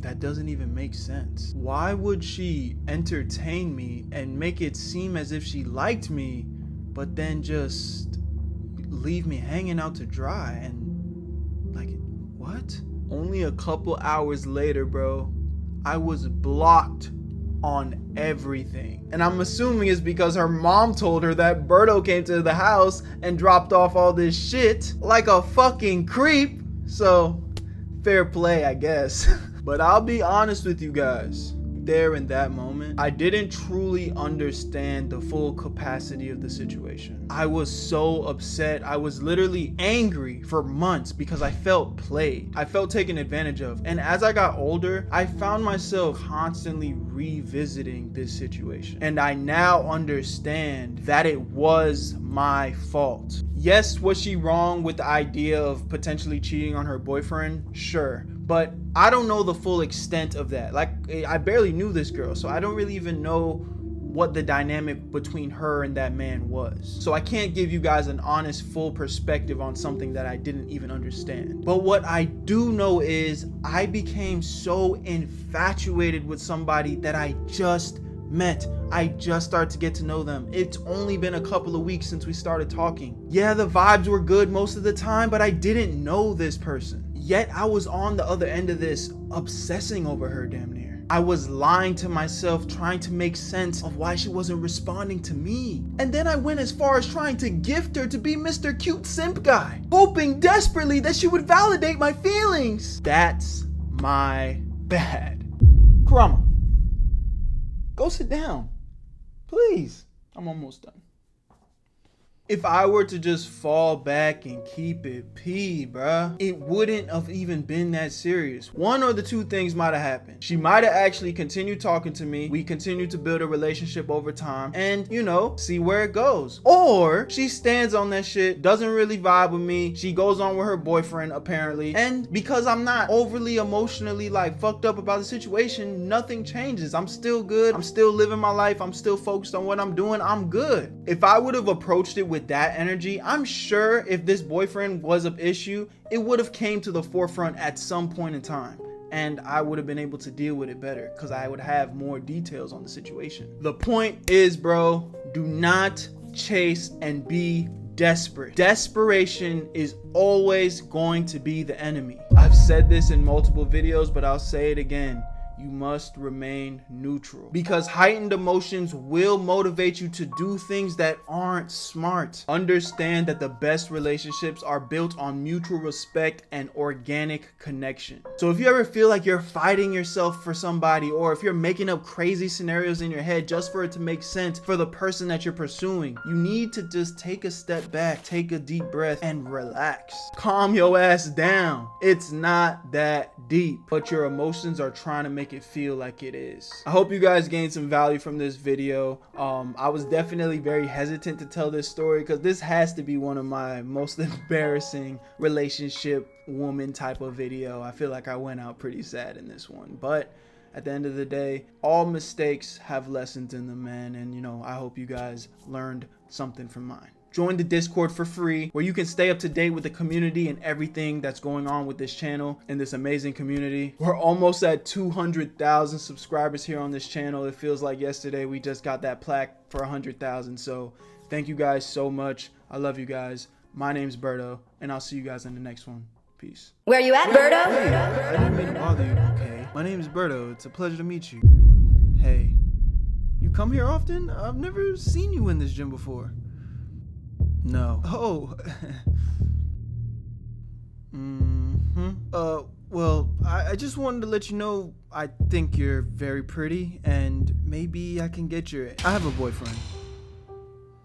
[SPEAKER 1] That doesn't even make sense. Why would she entertain me and make it seem as if she liked me, but then just leave me hanging out to dry? And like, what? Only a couple hours later, bro, I was blocked on everything. And I'm assuming it's because her mom told her that Berto came to the house and dropped off all this shit like a fucking creep. So, fair play, I guess. But I'll be honest with you guys. There in that moment, I didn't truly understand the full capacity of the situation. I was so upset. I was literally angry for months because I felt played. I felt taken advantage of. And as I got older, I found myself constantly revisiting this situation. And I now understand that it was my fault. Yes, was she wrong with the idea of potentially cheating on her boyfriend? Sure. But I don't know the full extent of that. Like, I barely knew this girl, so I don't really even know what the dynamic between her and that man was. So I can't give you guys an honest, full perspective on something that I didn't even understand. But what I do know is I became so infatuated with somebody that I just met. I just started to get to know them. It's only been a couple of weeks since we started talking. Yeah, the vibes were good most of the time, but I didn't know this person. Yet I was on the other end of this, obsessing over her damn near. I was lying to myself, trying to make sense of why she wasn't responding to me. And then I went as far as trying to gift her to be Mr. Cute Simp Guy, hoping desperately that she would validate my feelings. That's my bad. Kurama, go sit down. Please. I'm almost done. If I were to just fall back and keep it bruh, it wouldn't have even been that serious. One or the two things might have happened. She might have actually continued talking to me. We continued to build a relationship over time and, you know, see where it goes. Or she stands on that shit, doesn't really vibe with me. She goes on with her boyfriend apparently. And because I'm not overly emotionally like fucked up about the situation, nothing changes. I'm still good. I'm still living my life. I'm still focused on what I'm doing. I'm good. If I would have approached it with that energy, I'm sure if this boyfriend was an issue, it would have came to the forefront at some point in time, and I would have been able to deal with it better because I would have more details on the situation. The point is, bro, do not chase and be desperate. Desperation is always going to be the enemy. I've said this in multiple videos, but I'll say it again. You must remain neutral because heightened emotions will motivate you to do things that aren't smart. Understand that the best relationships are built on mutual respect and organic connection. So if you ever feel like you're fighting yourself for somebody, or if you're making up crazy scenarios in your head just for it to make sense for the person that you're pursuing, you need to just take a step back, take a deep breath and relax. Calm your ass down. It's not that deep, but your emotions are trying to make it feel like it is. I hope you guys gained some value from this video. I was definitely very hesitant to tell this story because this has to be one of my most embarrassing relationship woman type of video. I feel like I went out pretty sad in this one, but at the end of the day, all mistakes have lessons in them, man, and you know, I hope you guys learned something from mine. Join the Discord for free, where you can stay up to date with the community and everything that's going on with this channel and this amazing community. We're almost at 200,000 subscribers here on this channel. It feels like yesterday we just got that plaque for 100,000. So thank you guys so much. I love you guys. My name's Berto, and I'll see you guys in the next one. Peace.
[SPEAKER 2] Where you at, Berto?
[SPEAKER 1] Hey, I didn't mean to bother you, okay? My name's Berto. It's a pleasure to meet you. Hey, You come here often? I've never seen you in this gym before. No. Oh. Well, I just wanted to let you know I think you're very pretty and maybe I can get your... I have a boyfriend.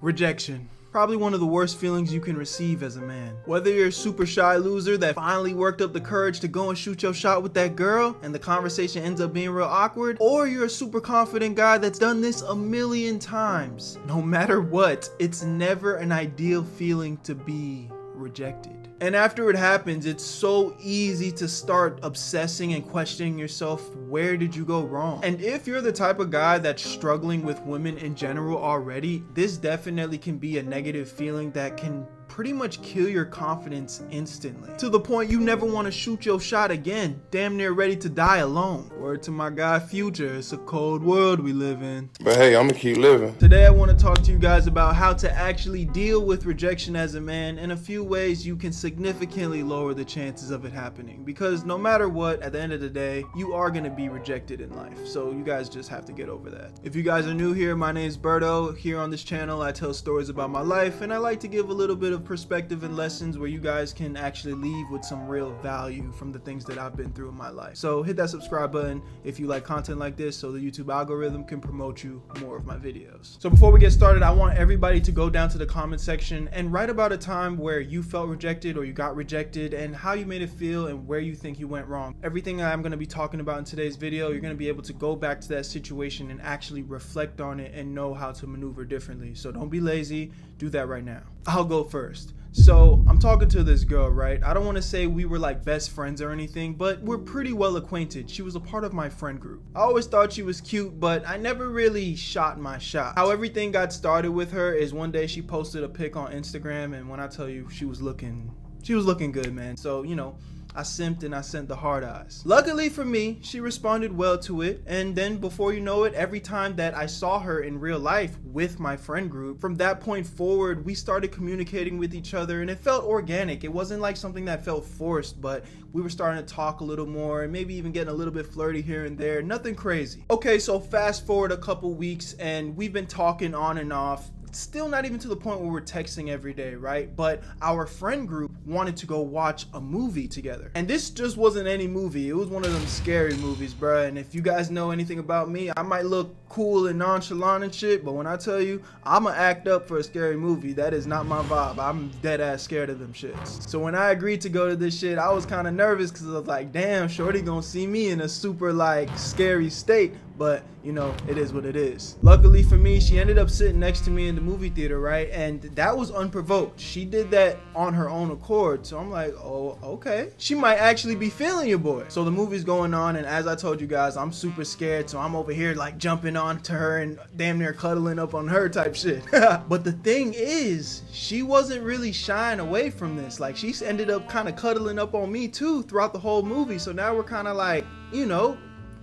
[SPEAKER 1] Rejection. Probably one of the worst feelings you can receive as a man. Whether you're a super shy loser that finally worked up the courage to go and shoot your shot with that girl and the conversation ends up being real awkward, or you're a super confident guy that's done this a million times. No matter what, it's never an ideal feeling to be rejected. And after it happens, it's so easy to start obsessing and questioning yourself, where did you go wrong? And if you're the type of guy that's struggling with women in general already, this definitely can be a negative feeling that can pretty much kill your confidence instantly, to the point you never want to shoot your shot again, damn near ready to die alone. Word to my guy Future, it's a cold world we live in.
[SPEAKER 6] But hey, I'ma keep living.
[SPEAKER 1] Today I want to talk to you guys about how to actually deal with rejection as a man, and a few ways you can significantly lower the chances of it happening, because no matter what, at the end of the day, you are going to be rejected in life, so you guys just have to get over that. If you guys are new here, my name is Berto. Here on this channel I tell stories about my life, and I like to give a little bit of perspective and lessons where you guys can actually leave with some real value from the things that I've been through in my life. So hit that subscribe button if you like content like this, so the YouTube algorithm can promote you more of my videos. So before we get started, I want everybody to go down to the comment section and write about a time where you felt rejected or you got rejected and how you made it feel and where you think you went wrong. Everything I'm going to be talking about in today's video, you're going to be able to go back to that situation and actually reflect on it and know how to maneuver differently. So don't be lazy, do that right now. I'll go first. So I'm talking to this girl, right? I don't want to say we were like best friends or anything, but we're pretty well acquainted. She was a part of my friend group. I always thought she was cute, but I never really shot my shot. How everything got started with her is one day she posted a pic on Instagram, and when I tell you, she was looking good, man. So, you know, I simped and I sent the hard eyes. Luckily for me, she responded well to it, and then before you know it, every time that I saw her in real life with my friend group, from that point forward, we started communicating with each other, and it felt organic. It wasn't like something that felt forced, but we were starting to talk a little more and maybe even getting a little bit flirty here and there. Nothing crazy. Okay, so fast forward a couple weeks and we've been talking on and off. Still not even to the point where we're texting every day, right? But our friend group wanted to go watch a movie together. And this just wasn't any movie. It was one of them scary movies, bruh. And if you guys know anything about me, I might look cool and nonchalant and shit, but when I tell you I'ma act up for a scary movie, that is not my vibe. I'm dead ass scared of them shits. So when I agreed to go to this shit, I was kind of nervous because I was like, damn, shorty gonna see me in a super like scary state. But you know, it is what it is. Luckily for me, she ended up sitting next to me in the movie theater, right? And that was unprovoked. She did that on her own accord. So I'm like, oh, okay. She might actually be feeling your boy. So the movie's going on, and as I told you guys, I'm super scared. So I'm over here like jumping on to her and damn near cuddling up on her type shit. But the thing is, she wasn't really shying away from this. Like, she ended up kind of cuddling up on me too throughout the whole movie. So now we're kind of like, you know,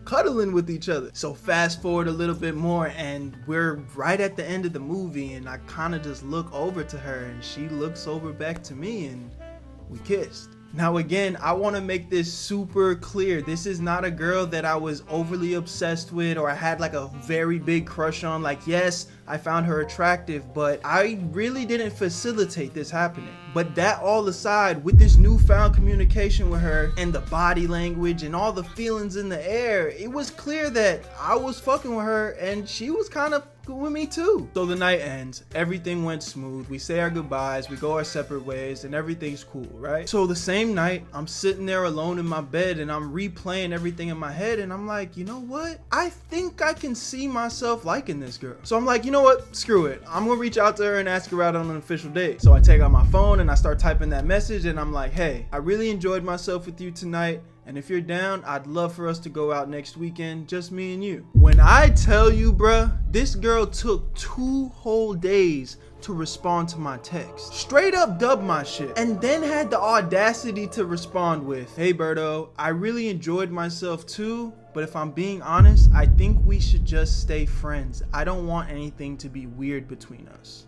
[SPEAKER 1] cuddling with each other. So fast forward a little bit more and we're right at the end of the movie, and I kind of just look over to her and she looks over back to me and we kissed. Now again, I want to make this super clear. This is not a girl that I was overly obsessed with or I had like a very big crush on. Like, yes, I found her attractive, but I really didn't facilitate this happening. But that all aside, with this newfound communication with her and the body language and all the feelings in the air, it was clear that I was fucking with her and she was kind of with me too. So the night ends, everything went smooth, we say our goodbyes, we go our separate ways, and everything's cool, right? So the same night, I'm sitting there alone in my bed and I'm replaying everything in my head, and I'm like, you know what? I think I can see myself liking this girl. So I'm like, you know what? Screw it. I'm gonna reach out to her and ask her out on an official date. So I take out my phone and I start typing that message, and I'm like, hey, I really enjoyed myself with you tonight. And if you're down, I'd love for us to go out next weekend, just me and you. When I tell you, bruh, this girl took 2 whole days to respond to my text. Straight up dubbed my shit. And then had the audacity to respond with, hey Berto, I really enjoyed myself too, but if I'm being honest, I think we should just stay friends. I don't want anything to be weird between us.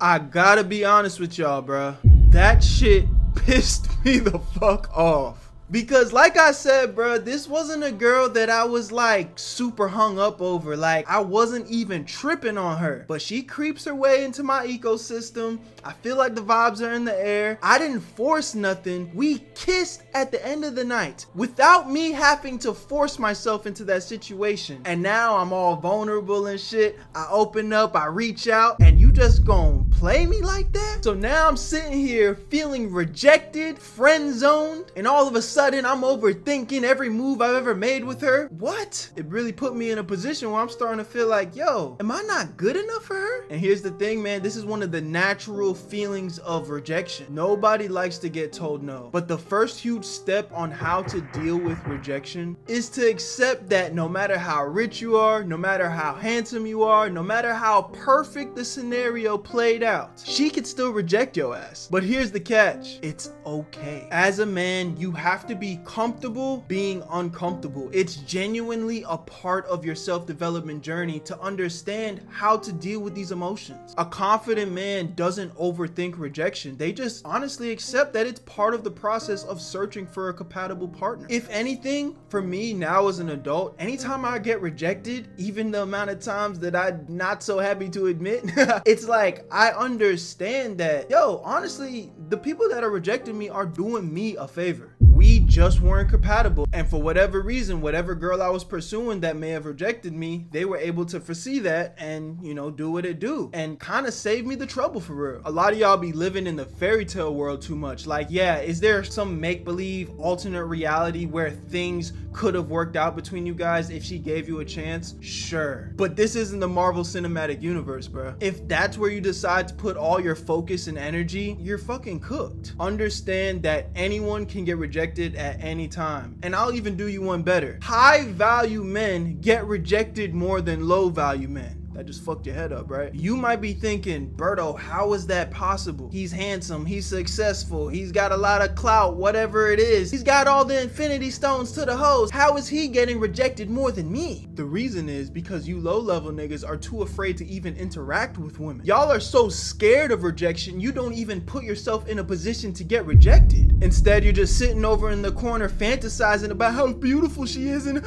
[SPEAKER 1] I gotta be honest with y'all, bruh. That shit pissed me the fuck off. Because like I said, bro, this wasn't a girl that I was like super hung up over. Like I wasn't even tripping on her, but she creeps her way into my ecosystem. I feel like the vibes are in the air. I didn't force nothing. We kissed at the end of the night without me having to force myself into that situation. And now I'm all vulnerable and shit. I open up, I reach out, and you just gonna play me like that? So now I'm sitting here feeling rejected, friend zoned, and all of a sudden I'm overthinking every move I've ever made with her. What? It really put me in a position where I'm starting to feel like, yo, am I not good enough for her? And here's the thing, man, this is one of the natural feelings of rejection. Nobody likes to get told no, but the first huge step on how to deal with rejection is to accept that no matter how rich you are, no matter how handsome you are, no matter how perfect the scenario played out, she could still reject your ass. But here's the catch, it's okay. As a man, you have to be comfortable being uncomfortable. It's genuinely a part of your self-development journey to understand how to deal with these emotions. A confident man doesn't overthink rejection. They just honestly accept that it's part of the process of searching for a compatible partner. If anything, for me now as an adult, anytime I get rejected, even the amount of times that I'm not so happy to admit, it's like I understand that, yo, honestly, the people that are rejecting me are doing me a favor. We just weren't compatible, and for whatever reason, whatever girl I was pursuing that may have rejected me, they were able to foresee that and, you know, do what it do and kind of save me the trouble for real. A lot of y'all be living in the fairy tale world too much. Like, yeah, is there some make-believe alternate reality where things could have worked out between you guys if she gave you a chance? Sure, but this isn't the Marvel Cinematic Universe, bro. If that's where you decide to put all your focus and energy, you're fucking cooked. Understand that anyone can get rejected at any time. And I'll even do you one better. High value men get rejected more than low value men. That just fucked your head up, right? You might be thinking, Berto, how is that possible? He's handsome, he's successful, he's got a lot of clout, whatever it is. He's got all the infinity stones to the hose. How is he getting rejected more than me? The reason is because you low-level niggas are too afraid to even interact with women. Y'all are so scared of rejection, you don't even put yourself in a position to get rejected. Instead, you're just sitting over in the corner fantasizing about how beautiful she is and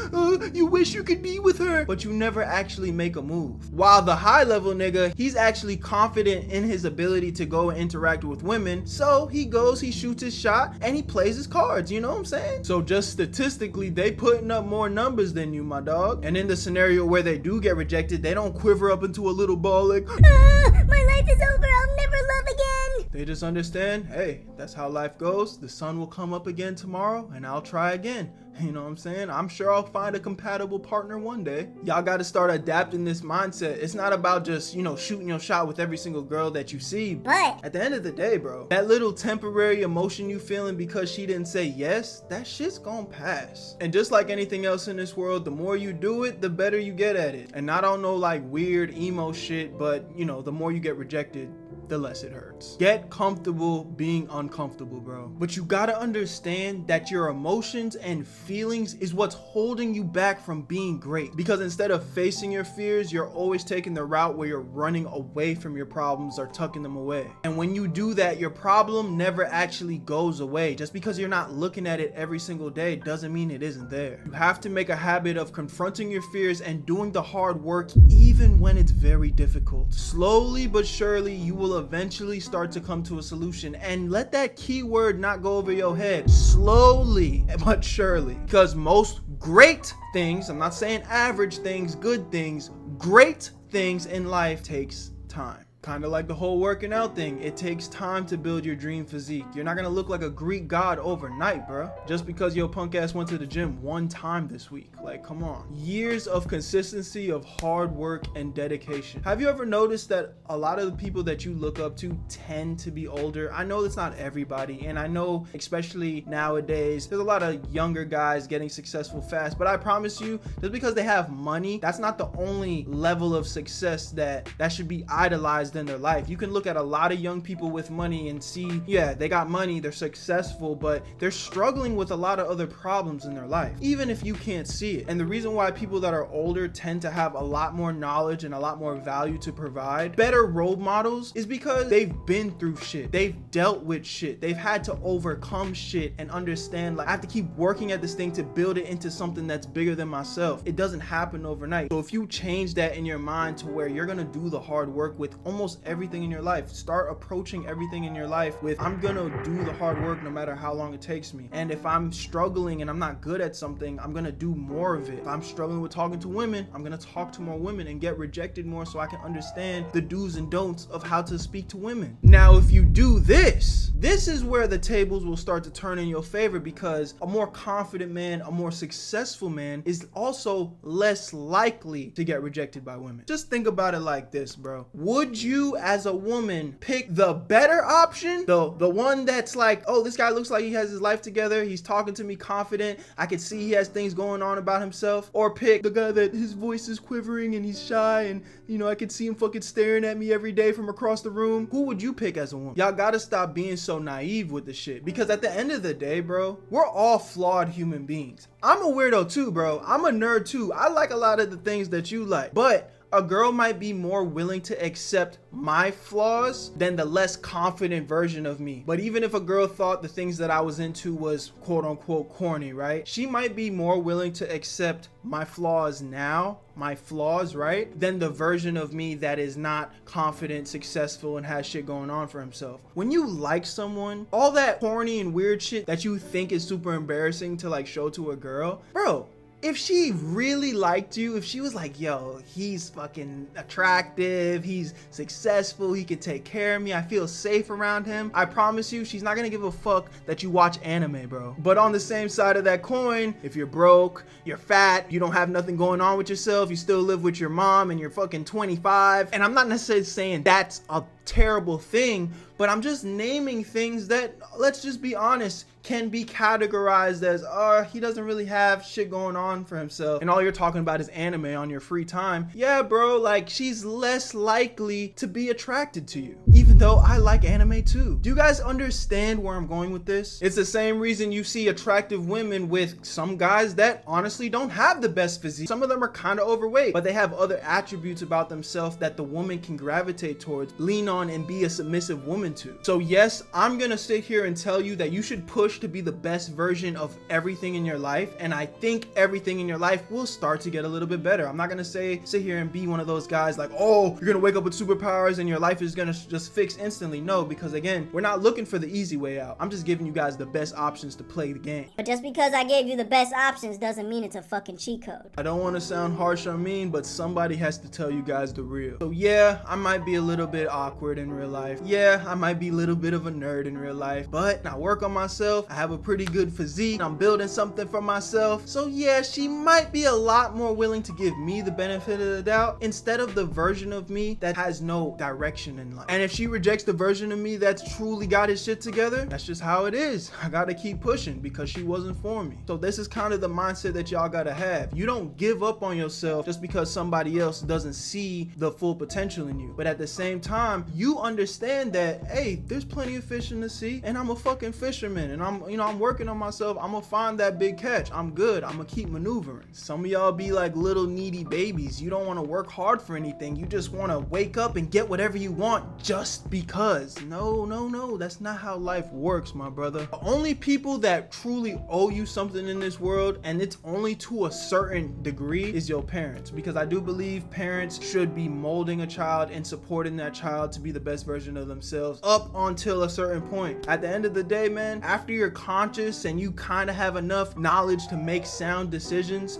[SPEAKER 1] you wish you could be with her, but you never actually make a move. While the high level nigga, he's actually confident in his ability to go and interact with women. So he goes, he shoots his shot, and he plays his cards, you know what I'm saying? So just statistically, they putting up more numbers than you, my dog. And in the scenario where they do get rejected, they don't quiver up into a little ball like,
[SPEAKER 4] My life is over. I'll never love again.
[SPEAKER 1] they just understand, hey, that's how life goes. The sun will come up again tomorrow, and I'll try again. You know what I'm saying? I'm sure I'll find a compatible partner one day. Y'all got to start adapting this mindset. It's not about just, you know, shooting your shot with every single girl that you see.
[SPEAKER 4] But
[SPEAKER 1] At the end of the day, bro, that little temporary emotion you feeling because she didn't say yes, that shit's gonna pass. And just like anything else in this world, the more you do it, the better you get at it. And not on no like weird emo shit, but you know, the more you get rejected, the less it hurts. Get comfortable being uncomfortable, bro. But you gotta understand that your emotions and feelings is what's holding you back from being great. Because instead of facing your fears, you're always taking the route where you're running away from your problems or tucking them away. And when you do that, your problem never actually goes away. Just because you're not looking at it every single day doesn't mean it isn't there. You have to make a habit of confronting your fears and doing the hard work even when it's very difficult. Slowly but surely, you will eventually start to come to a solution, and let that keyword not go over your head. Slowly but surely, because most great things, I'm not saying average things, good things, great things in life takes time. Kind of like the whole working out thing. It takes time to build your dream physique. You're not gonna look like a Greek god overnight, bro. Just because your punk ass went to the gym one time this week. Like, come on. Years of consistency, of hard work and dedication. Have you ever noticed that a lot of the people that you look up to tend to be older? I know that's not everybody, and I know especially nowadays, there's a lot of younger guys getting successful fast, but I promise you, just because they have money, that's not the only level of success that should be idolized than their life. You can look at a lot of young people with money and see, yeah, they got money, they're successful, but they're struggling with a lot of other problems in their life, even if you can't see it. And the reason why people that are older tend to have a lot more knowledge and a lot more value to provide, better role models, is because they've been through shit. They've dealt with shit. They've had to overcome shit and understand, like, I have to keep working at this thing to build it into something that's bigger than myself. It doesn't happen overnight. So if you change that in your mind to where you're gonna do the hard work with almost everything in your life, start approaching everything in your life with, I'm gonna do the hard work no matter how long it takes me. And if I'm struggling and I'm not good at something, I'm gonna do more of it. If I'm struggling with talking to women, I'm gonna talk to more women and get rejected more so I can understand the do's and don'ts of how to speak to women. Now, if you do this is where the tables will start to turn in your favor, because a more confident man, a more successful man is also less likely to get rejected by women. Just think about it like this, bro. Would you as a woman pick the better option? The one that's like, oh, this guy looks like he has his life together, he's talking to me confident, I can see he has things going on about himself, or pick the guy that his voice is quivering and he's shy and, you know, I can see him fucking staring at me every day from across the room? Who would you pick as a woman? Y'all gotta stop being so naive with this shit, because at the end of the day, bro, we're all flawed human beings. I'm a weirdo too, bro. I'm a nerd too. I like a lot of the things that you like, but a girl might be more willing to accept my flaws than the less confident version of me. But even if a girl thought the things that I was into was quote unquote corny, right? She might be more willing to accept my flaws now, right? Than the version of me that is not confident, successful, and has shit going on for himself. When you like someone, all that corny and weird shit that you think is super embarrassing to like show to a girl, bro, if she really liked you, if she was like, yo, he's fucking attractive, he's successful, he can take care of me, I feel safe around him, I promise you, she's not gonna give a fuck that you watch anime, bro. But on the same side of that coin, if you're broke, you're fat, you don't have nothing going on with yourself, you still live with your mom and you're fucking 25, and I'm not necessarily saying that's a terrible thing, but I'm just naming things that, let's just be honest, can be categorized as, he doesn't really have shit going on for himself, and all you're talking about is anime on your free time. Yeah, bro, like, she's less likely to be attracted to you, even though I like anime too. Do you guys understand where I'm going with this? It's the same reason you see attractive women with some guys that honestly don't have the best physique. Some of them are kind of overweight, but they have other attributes about themselves that the woman can gravitate towards, lean on, and be a submissive woman to. So yes, I'm gonna sit here and tell you that you should push to be the best version of everything in your life, and I think everything in your life will start to get a little bit better. I'm not gonna say sit here and be one of those guys like, oh, you're gonna wake up with superpowers and your life is gonna just fix instantly. No, because again, we're not looking for the easy way out. I'm just giving you guys the best options to play the game.
[SPEAKER 4] But just because I gave you the best options doesn't mean it's a fucking cheat code.
[SPEAKER 1] I don't want to sound harsh or mean, but somebody has to tell you guys the real. So yeah, I might be a little bit awkward in real life. Yeah, I might be a little bit of a nerd in real life, but I work on myself. I have a pretty good physique. I'm building something for myself. So yeah, she might be a lot more willing to give me the benefit of the doubt instead of the version of me that has no direction in life. And if she rejects the version of me that's truly got his shit together, that's just how it is. I gotta keep pushing because she wasn't for me. So this is kind of the mindset that y'all gotta have. You don't give up on yourself just because somebody else doesn't see the full potential in you. But at the same time, you understand that, hey, there's plenty of fish in the sea, and I'm a fucking fisherman, and I'm working on myself. I'm gonna find that big catch. I'm good. I'm gonna keep maneuvering. Some of y'all be like little needy babies. You don't want to work hard for anything. You just want to wake up and get whatever you want just because. No, that's not how life works, my brother. The only people that truly owe you something in this world, and it's only to a certain degree, is your parents. Because I do believe parents should be molding a child and supporting that child to be the best version of themselves up until a certain point. At the end of the day, man, after you're conscious and you kind of have enough knowledge to make sound decisions,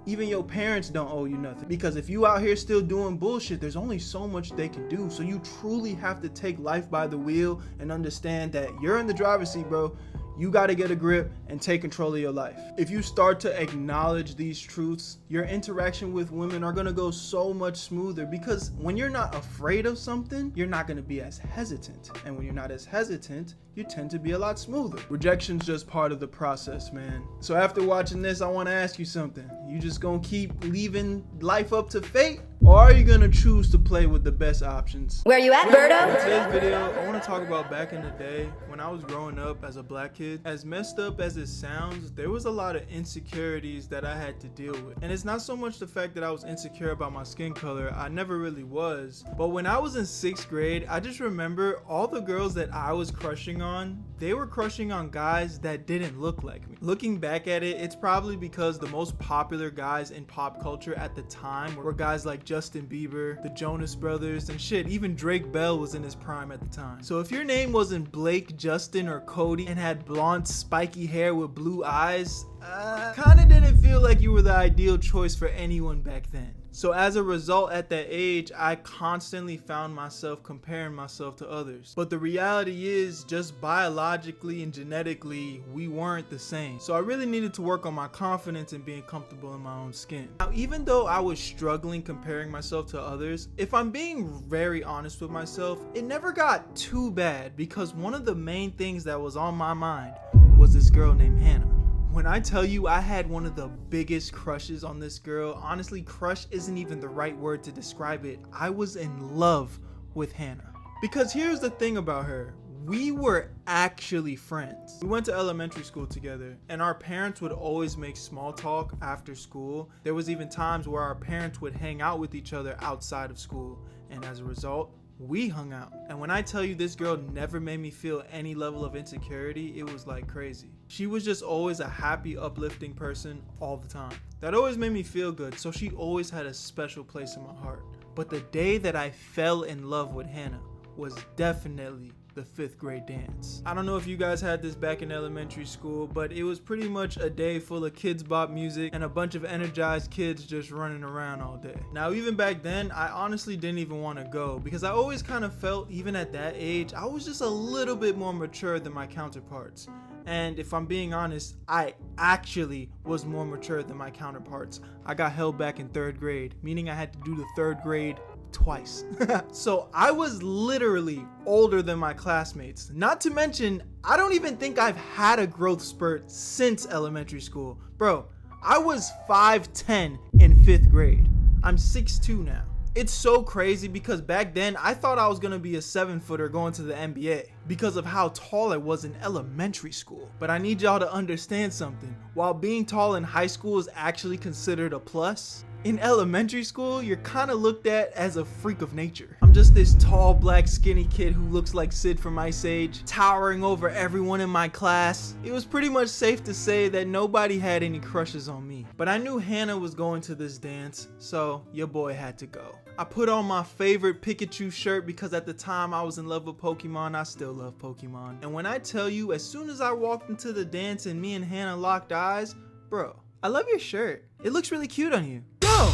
[SPEAKER 1] even your parents don't owe you nothing. Because if you out here still doing bullshit, there's only so much they can do. So you truly have to take life by the wheel and understand that you're in the driver's seat, bro. You got to get a grip and take control of your life. If you start to acknowledge these truths, your interaction with women are going to go so much smoother, because when you're not afraid of something, you're not going to be as hesitant. And when you're not as hesitant, you tend to be a lot smoother. Rejection's just part of the process, man. So after watching this, I want to ask you something. You just going to keep leaving life up to fate? Or are you gonna choose to play with the best options?
[SPEAKER 2] Where you at, Berto?
[SPEAKER 1] In today's video, I want to talk about back in the day when I was growing up as a black kid. As messed up as it sounds, there was a lot of insecurities that I had to deal with. And it's not so much the fact that I was insecure about my skin color, I never really was. But when I was in 6th grade, I just remember all the girls that I was crushing on, they were crushing on guys that didn't look like me. Looking back at it, it's probably because the most popular guys in pop culture at the time were guys like Justin Bieber, the Jonas Brothers, and shit, even Drake Bell was in his prime at the time. So if your name wasn't Blake, Justin, or Cody and had blonde spiky hair with blue eyes, kinda didn't feel like you were the ideal choice for anyone back then. So as a result, at that age, I constantly found myself comparing myself to others. But the reality is, just biologically and genetically, we weren't the same. So I really needed to work on my confidence and being comfortable in my own skin. Now, even though I was struggling comparing myself to others, if I'm being very honest with myself, it never got too bad because one of the main things that was on my mind was this girl named Hannah. When I tell you I had one of the biggest crushes on this girl, honestly, crush isn't even the right word to describe it. I was in love with Hannah. Because here's the thing about her. We were actually friends. We went to elementary school together, and our parents would always make small talk after school. There was even times where our parents would hang out with each other outside of school, and as a result, we hung out. And when I tell you this girl never made me feel any level of insecurity, it was like crazy. She was just always a happy, uplifting person all the time. That always made me feel good, so she always had a special place in my heart. But the day that I fell in love with Hannah was definitely the 5th grade dance. I don't know if you guys had this back in elementary school, but it was pretty much a day full of kids bop music and a bunch of energized kids just running around all day. Now, even back then, I honestly didn't even want to go because I always kind of felt, even at that age, I was just a little bit more mature than my counterparts. And if I'm being honest, I actually was more mature than my counterparts. I got held back in 3rd grade, meaning I had to do the 3rd grade twice. So I was literally older than my classmates. Not to mention, I don't even think I've had a growth spurt since elementary school. Bro, I was 5'10" in 5th grade. I'm 6'2" now. It's so crazy because back then I thought I was gonna be a 7-footer going to the NBA because of how tall I was in elementary school. But I need y'all to understand something. While being tall in high school is actually considered a plus, in elementary school, you're kind of looked at as a freak of nature. I'm just this tall, black, skinny kid who looks like Sid from Ice Age, towering over everyone in my class. It was pretty much safe to say that nobody had any crushes on me. But I knew Hannah was going to this dance, so your boy had to go. I put on my favorite Pikachu shirt because at the time I was in love with Pokemon. I still love Pokemon. And when I tell you, as soon as I walked into the dance and me and Hannah locked eyes, bro, I love your shirt. It looks really cute on you. Yo,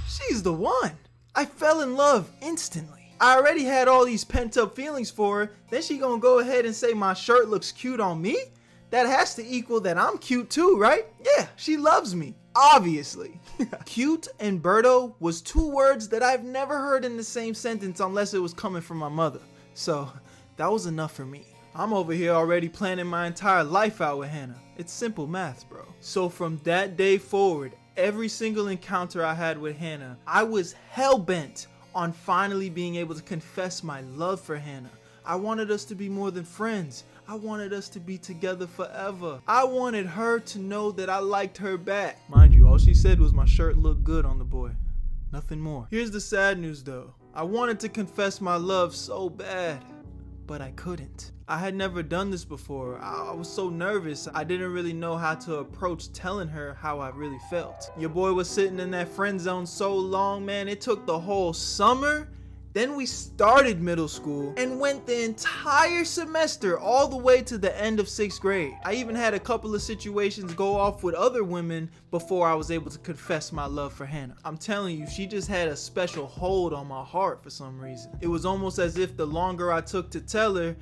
[SPEAKER 1] she's the one. I fell in love instantly. I already had all these pent up feelings for her. Then she gonna go ahead and say my shirt looks cute on me? That has to equal that I'm cute too, right? Yeah, she loves me, obviously. Cute and Berto was 2 words that I've never heard in the same sentence unless it was coming from my mother. So that was enough for me. I'm over here already planning my entire life out with Hannah. It's simple math, bro. So from that day forward, every single encounter I had with Hannah, I was hell-bent on finally being able to confess my love for Hannah. I wanted us to be more than friends. I wanted us to be together forever. I wanted her to know that I liked her back. Mind you, all she said was my shirt looked good on the boy. Nothing more. Here's the sad news though. I wanted to confess my love so bad, but I couldn't. I had never done this before. I was so nervous. I didn't really know how to approach telling her how I really felt. Your boy was sitting in that friend zone so long, man. It took the whole summer. Then we started middle school and went the entire semester all the way to the end of 6th grade. I even had a couple of situations go off with other women before I was able to confess my love for Hannah. I'm telling you, she just had a special hold on my heart for some reason. It was almost as if the longer I took to tell her,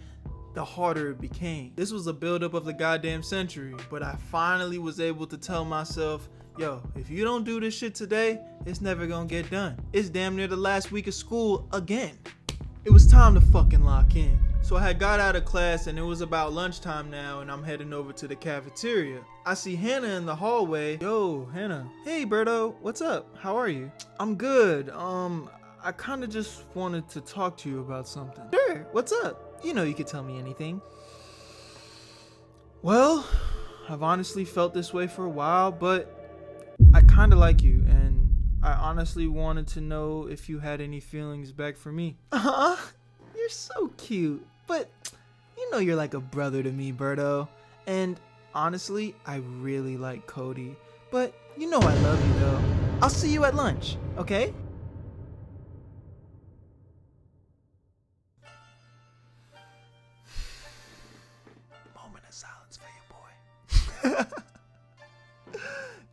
[SPEAKER 1] the harder it became. This was a buildup of the goddamn century, but I finally was able to tell myself, yo, if you don't do this shit today, it's never gonna get done. It's damn near the last week of school again. It was time to fucking lock in. So I had got out of class and it was about lunchtime now, and I'm heading over to the cafeteria. I see Hannah in the hallway. Yo, Hannah. Hey, Berto. What's up? How are you? I'm good. I kind of just wanted to talk to you about something. Sure. What's up? You know you could tell me anything. Well, I've honestly felt this way for a while, but I kind of like you, and I honestly wanted to know if you had any feelings back for me. You're so cute, but you know you're like a brother to me, Berto. And honestly, I really like Cody, but you know I love you though. I'll see you at lunch, okay? Moment of silence for your boy.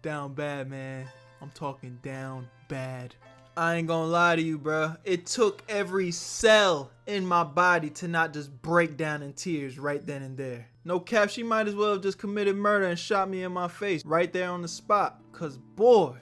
[SPEAKER 1] Down bad, man. I'm talking down bad. I ain't gonna lie to you, bruh. It took every cell in my body to not just break down in tears right then and there. No cap, she might as well have just committed murder and shot me in my face right there on the spot. Cause boy,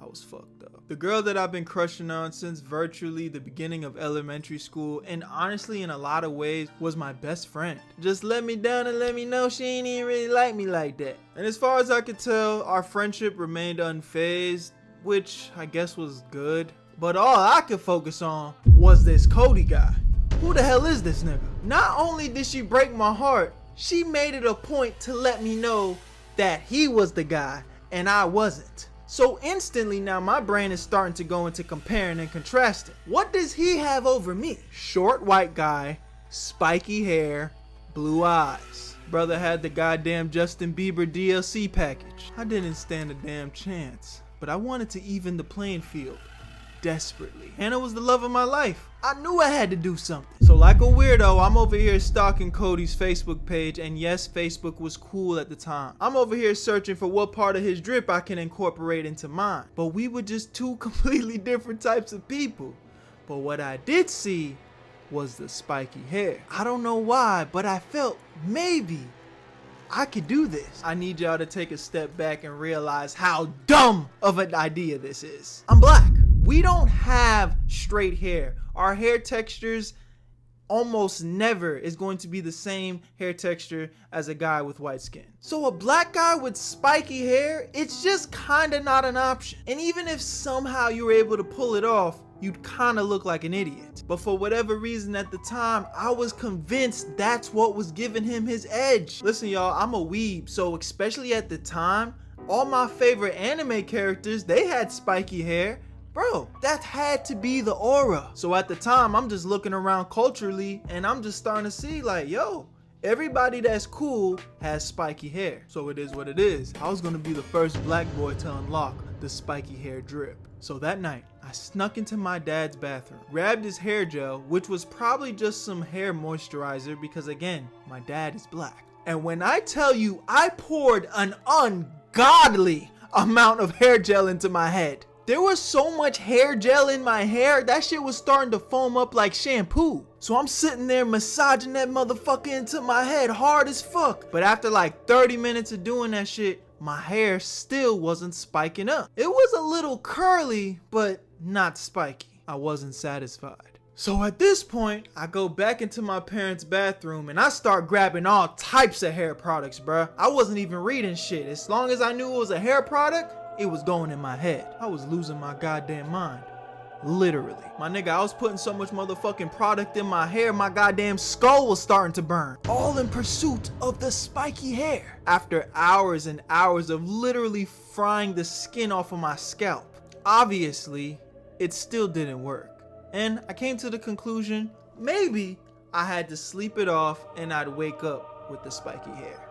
[SPEAKER 1] I was fucked up. The girl that I've been crushing on since virtually the beginning of elementary school, and honestly in a lot of ways was my best friend. Just let me down and let me know she ain't even really like me like that. And as far as I could tell, our friendship remained unfazed, which I guess was good. But all I could focus on was this Cody guy. Who the hell is this nigga? Not only did she break my heart, she made it a point to let me know that he was the guy and I wasn't. So instantly now my brain is starting to go into comparing and contrasting. What does he have over me? Short white guy, spiky hair, blue eyes. Brother had the goddamn Justin Bieber DLC package. I didn't stand a damn chance, but I wanted to even the playing field. Desperately. Hannah was the love of my life. I knew I had to do something. So like a weirdo, I'm over here stalking Cody's Facebook page, and yes, Facebook was cool at the time. I'm over here searching for what part of his drip I can incorporate into mine. But we were just two completely different types of people. But what I did see was the spiky hair. I don't know why, but I felt maybe I could do this. I need y'all to take a step back and realize how dumb of an idea this is. I'm black. We don't have straight hair. Our hair textures almost never is going to be the same hair texture as a guy with white skin. So a black guy with spiky hair, it's just kinda not an option. And even if somehow you were able to pull it off, you'd kinda look like an idiot. But for whatever reason at the time, I was convinced that's what was giving him his edge. Listen y'all, I'm a weeb, so especially at the time, all my favorite anime characters, they had spiky hair. Bro, that had to be the aura. So at the time, I'm just looking around culturally and I'm just starting to see like, yo, everybody that's cool has spiky hair. So it is what it is. I was gonna be the first black boy to unlock the spiky hair drip. So that night, I snuck into my dad's bathroom, grabbed his hair gel, which was probably just some hair moisturizer because again, my dad is black. And when I tell you, I poured an ungodly amount of hair gel into my head. There was so much hair gel in my hair, that shit was starting to foam up like shampoo. So I'm sitting there massaging that motherfucker into my head hard as fuck. But after like 30 minutes of doing that shit, my hair still wasn't spiking up. It was a little curly, but not spiky. I wasn't satisfied. So at this point, I go back into my parents' bathroom and I start grabbing all types of hair products, bruh. I wasn't even reading shit. As long as I knew it was a hair product, it was going in my head. I was losing my goddamn mind. Literally. My nigga, I was putting so much motherfucking product in my hair, my goddamn skull was starting to burn. All in pursuit of the spiky hair. After hours and hours of literally frying the skin off of my scalp. Obviously, it still didn't work. And I came to the conclusion, maybe I had to sleep it off and I'd wake up with the spiky hair.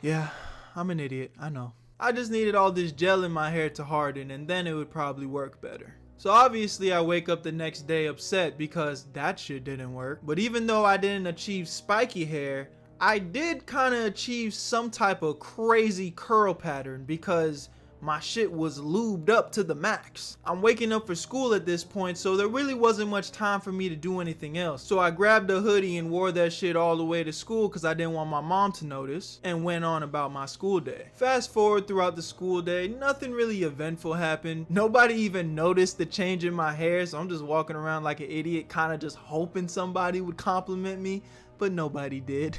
[SPEAKER 1] Yeah, I'm an idiot, I know. I just needed all this gel in my hair to harden and then it would probably work better. So obviously I wake up the next day upset because that shit didn't work. But even though I didn't achieve spiky hair, I did kind of achieve some type of crazy curl pattern because My shit was lubed up to the max. I'm waking up for school at this point, so there really wasn't much time for me to do anything else. So I grabbed a hoodie and wore that shit all the way to school because I didn't want my mom to notice, and went on about my school day. Fast forward throughout the school day, nothing really eventful happened. Nobody even noticed the change in my hair, so I'm just walking around like an idiot, kind of just hoping somebody would compliment me, but nobody did.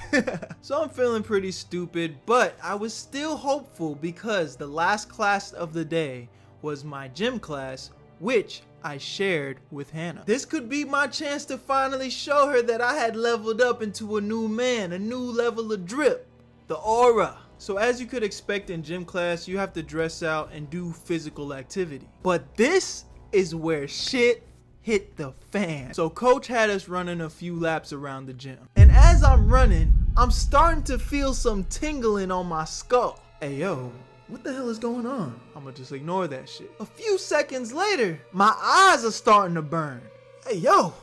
[SPEAKER 1] So I'm feeling pretty stupid, but I was still hopeful because the last class of the day was my gym class, which I shared with Hannah. This could be my chance to finally show her that I had leveled up into a new man, a new level of drip, the aura. So as you could expect in gym class, you have to dress out and do physical activity. But this is where shit hit the fan. So coach had us running a few laps around the gym. And as I'm running, I'm starting to feel some tingling on my skull. Hey yo, what the hell is going on? I'ma just ignore that shit. A few seconds later, my eyes are starting to burn. Hey yo,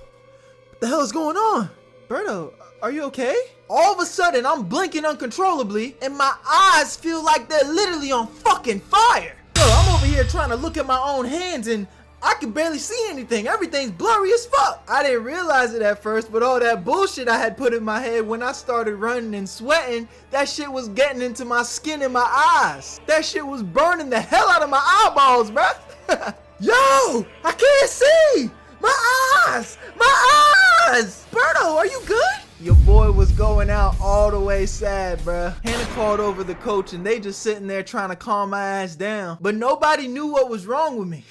[SPEAKER 1] what the hell is going on? Berto, are you okay? All of a sudden, I'm blinking uncontrollably and my eyes feel like they're literally on fucking fire. Yo, I'm over here trying to look at my own hands and I can barely see anything. Everything's blurry as fuck. I didn't realize it at first, but all that bullshit I had put in my head when I started running and sweating, that shit was getting into my skin and my eyes. That shit was burning the hell out of my eyeballs, bruh. Yo, I can't see. My eyes, my eyes. Berto, are you good? Your boy was going out all the way sad, bruh. Hannah called over the coach and they just sitting there trying to calm my ass down. But nobody knew what was wrong with me.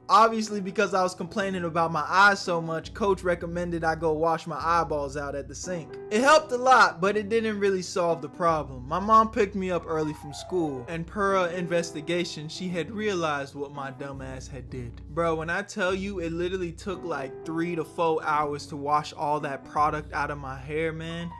[SPEAKER 1] Obviously, because I was complaining about my eyes so much, coach recommended I go wash my eyeballs out at the sink. It helped a lot, but it didn't really solve the problem. My mom picked me up early from school, and per her investigation, she had realized what my dumb ass had did. Bro, when I tell you, it literally took like 3 to 4 hours to wash all that product out of my hair, man.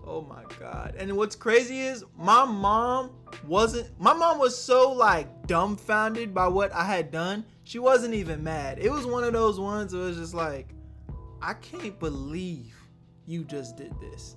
[SPEAKER 1] Oh my god. And what's crazy is my mom was so like dumbfounded by what I had done. She wasn't even mad. It was one of those ones that was just like, I can't believe you just did this.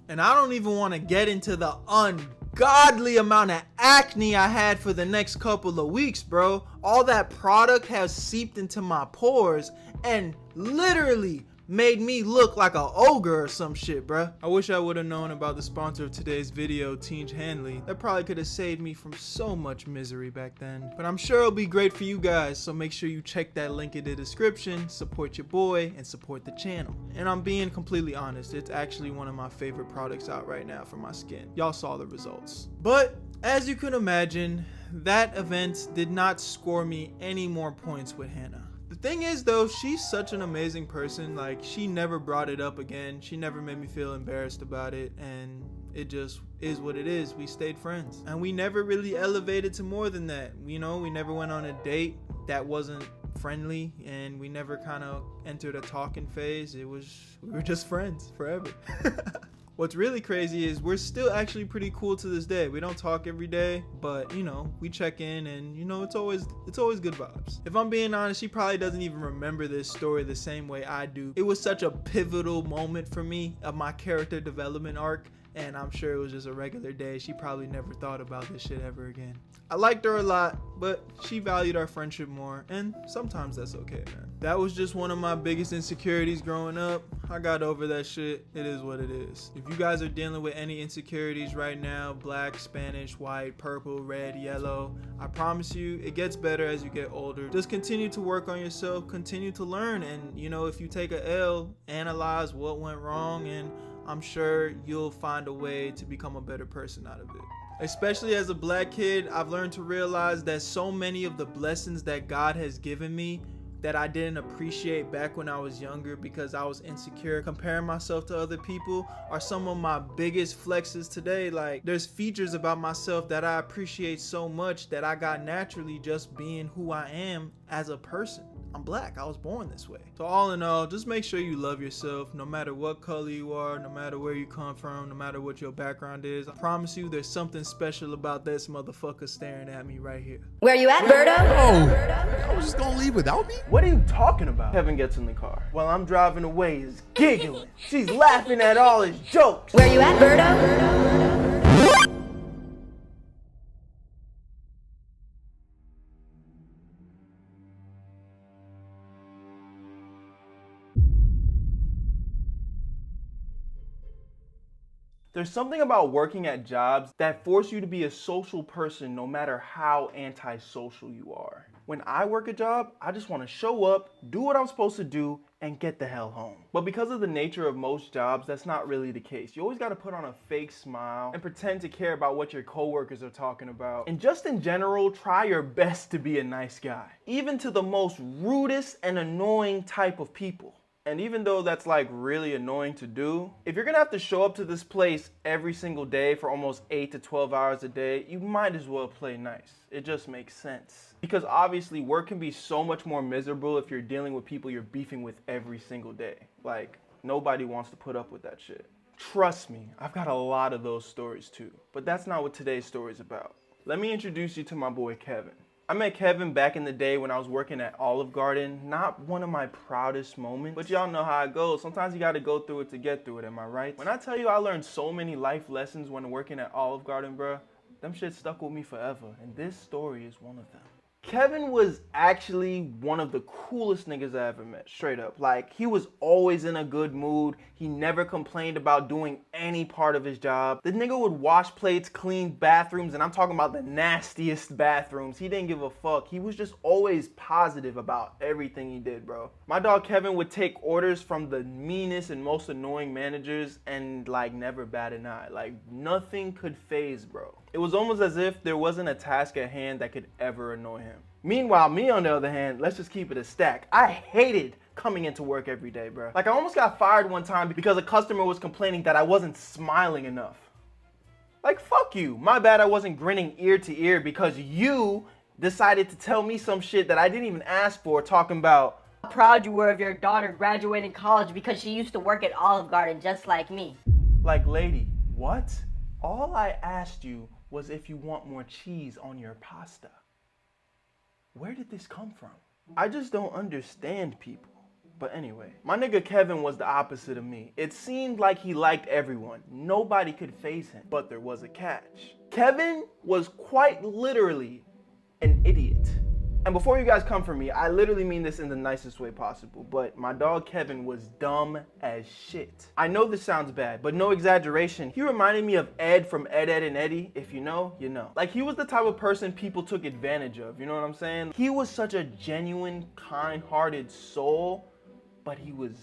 [SPEAKER 1] And I don't even want to get into the ungodly amount of acne I had for the next couple of weeks, bro. All that product has seeped into my pores and literally made me look like an ogre or some shit, bruh. I wish I would have known about the sponsor of today's video, Teach Hanley. That probably could have saved me from so much misery back then. But I'm sure it'll be great for you guys, so make sure you check that link in the description, support your boy, and support the channel. And I'm being completely honest, it's actually one of my favorite products out right now for my skin. Y'all saw the results. But as you can imagine, that event did not score me any more points with Hannah. The thing is though, she's such an amazing person. Like, she never brought it up again. She never made me feel embarrassed about it, and it just is what it is. We stayed friends and we never really elevated to more than that. You know, we never went on a date that wasn't friendly, and we never kind of entered a talking phase. We were just friends forever. What's really crazy is we're still actually pretty cool to this day. We don't talk every day, but you know, we check in, and you know, it's always good vibes. If I'm being honest, she probably doesn't even remember this story the same way I do. It was such a pivotal moment for me of my character development arc, and I'm sure it was just a regular day. She probably never thought about this shit ever again. I liked her a lot, but she valued our friendship more, and sometimes that's okay, man. That was just one of my biggest insecurities growing up. I got over that shit. It is what it is. If you guys are dealing with any insecurities right now, black, Spanish, white, purple, red, yellow, I promise you it gets better as you get older. Just continue to work on yourself, continue to learn, and you know, if you take a L, analyze what went wrong, and I'm sure you'll find a way to become a better person out of it. Especially as a black kid, I've learned to realize that so many of the blessings that God has given me that I didn't appreciate back when I was younger because I was insecure comparing myself to other people are some of my biggest flexes today. Like, there's features about myself that I appreciate so much that I got naturally just being who I am as a person. I'm black. I was born this way. So all in all, just make sure you love yourself no matter what color you are, no matter where you come from, no matter what your background is. I promise you there's something special about this motherfucker staring at me right here.
[SPEAKER 2] Where you at, Berto?
[SPEAKER 6] Oh, I was just gonna leave without me?
[SPEAKER 1] What are you talking about? Kevin gets in the car while I'm driving away is giggling. She's laughing at all his jokes.
[SPEAKER 2] Where you at, Berto?
[SPEAKER 1] There's something about working at jobs that force you to be a social person no matter how antisocial you are. When I work a job, I just want to show up, do what I'm supposed to do, and get the hell home. But because of the nature of most jobs, that's not really the case. You always got to put on a fake smile and pretend to care about what your coworkers are talking about. And just in general, try your best to be a nice guy, even to the most rudest and annoying type of people. And even though that's like really annoying to do, if you're gonna have to show up to this place every single day for almost 8 to 12 hours a day, you might as well play nice. It just makes sense. Because obviously work can be so much more miserable if you're dealing with people you're beefing with every single day. Like, nobody wants to put up with that shit. Trust me, I've got a lot of those stories too. But that's not what today's story is about. Let me introduce you to my boy Kevin. I met Kevin back in the day when I was working at Olive Garden. Not one of my proudest moments, but y'all know how it goes. Sometimes you gotta go through it to get through it, am I right? When I tell you I learned so many life lessons when working at Olive Garden, bruh, them shit stuck with me forever, and this story is one of them. Kevin was actually one of the coolest niggas I ever met, straight up. Like, he was always in a good mood. He never complained about doing any part of his job. The nigga would wash plates, clean bathrooms, and I'm talking about the nastiest bathrooms. He didn't give a fuck. He was just always positive about everything he did, bro. My dog Kevin would take orders from the meanest and most annoying managers and like never bat an eye. Like, nothing could faze bro. It was almost as if there wasn't a task at hand that could ever annoy him. Meanwhile, me on the other hand, let's just keep it a stack. I hated coming into work every day, bro. Like, I almost got fired one time because a customer was complaining that I wasn't smiling enough. Like, fuck you. My bad I wasn't grinning ear to ear because you decided to tell me some shit that I didn't even ask for, talking about
[SPEAKER 7] How proud you were of your daughter graduating college because she used to work at Olive Garden just like me.
[SPEAKER 1] like, lady, what? All I asked you was if you want more cheese on your pasta. Where did this come from? I just don't understand people. But anyway, my nigga Kevin was the opposite of me. It seemed like he liked everyone. Nobody could faze him, but there was a catch. Kevin was quite literally an idiot. And before you guys come for me, I literally mean this in the nicest way possible, but my dog Kevin was dumb as shit. I know this sounds bad, but no exaggeration. He reminded me of Ed from Ed, Ed, and Eddie. If you know, you know. Like, he was the type of person people took advantage of, you know what I'm saying? He was such a genuine, kind-hearted soul, but he was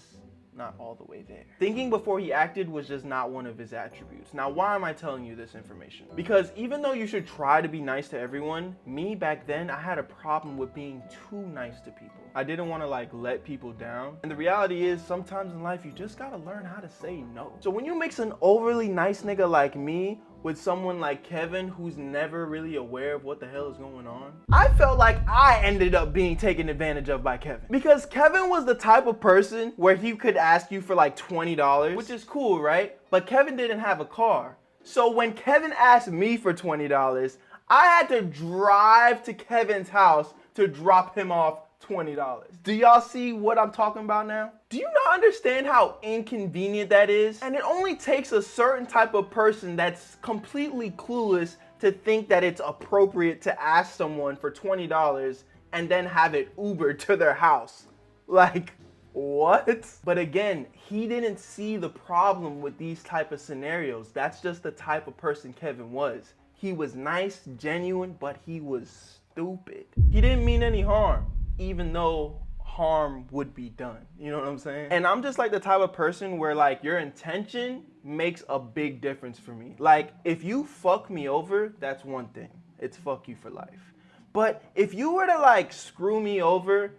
[SPEAKER 1] not all the way there. Thinking before he acted was just not one of his attributes. Now, why am I telling you this information? Because even though you should try to be nice to everyone, me back then, I had a problem with being too nice to people. I didn't want to like let people down. And the reality is, sometimes in life, you just gotta learn how to say no. So when you mix an overly nice nigga like me with someone like Kevin, who's never really aware of what the hell is going on, I felt like I ended up being taken advantage of by Kevin. Because Kevin was the type of person where he could ask you for like $20, which is cool, right? But Kevin didn't have a car. So when Kevin asked me for $20, I had to drive to Kevin's house to drop him off $20. Do y'all see what I'm talking about now? Do you not understand how inconvenient that is? And it only takes a certain type of person that's completely clueless to think that it's appropriate to ask someone for $20 and then have it Ubered to their house. Like, what? But again, he didn't see the problem with these type of scenarios. That's just the type of person Kevin was. He was nice, genuine, but he was stupid. He didn't mean any harm, even though harm would be done. You know what I'm saying? And I'm just like the type of person where like your intention makes a big difference for me. Like, if you fuck me over, that's one thing. It's fuck you for life. But if you were to like screw me over,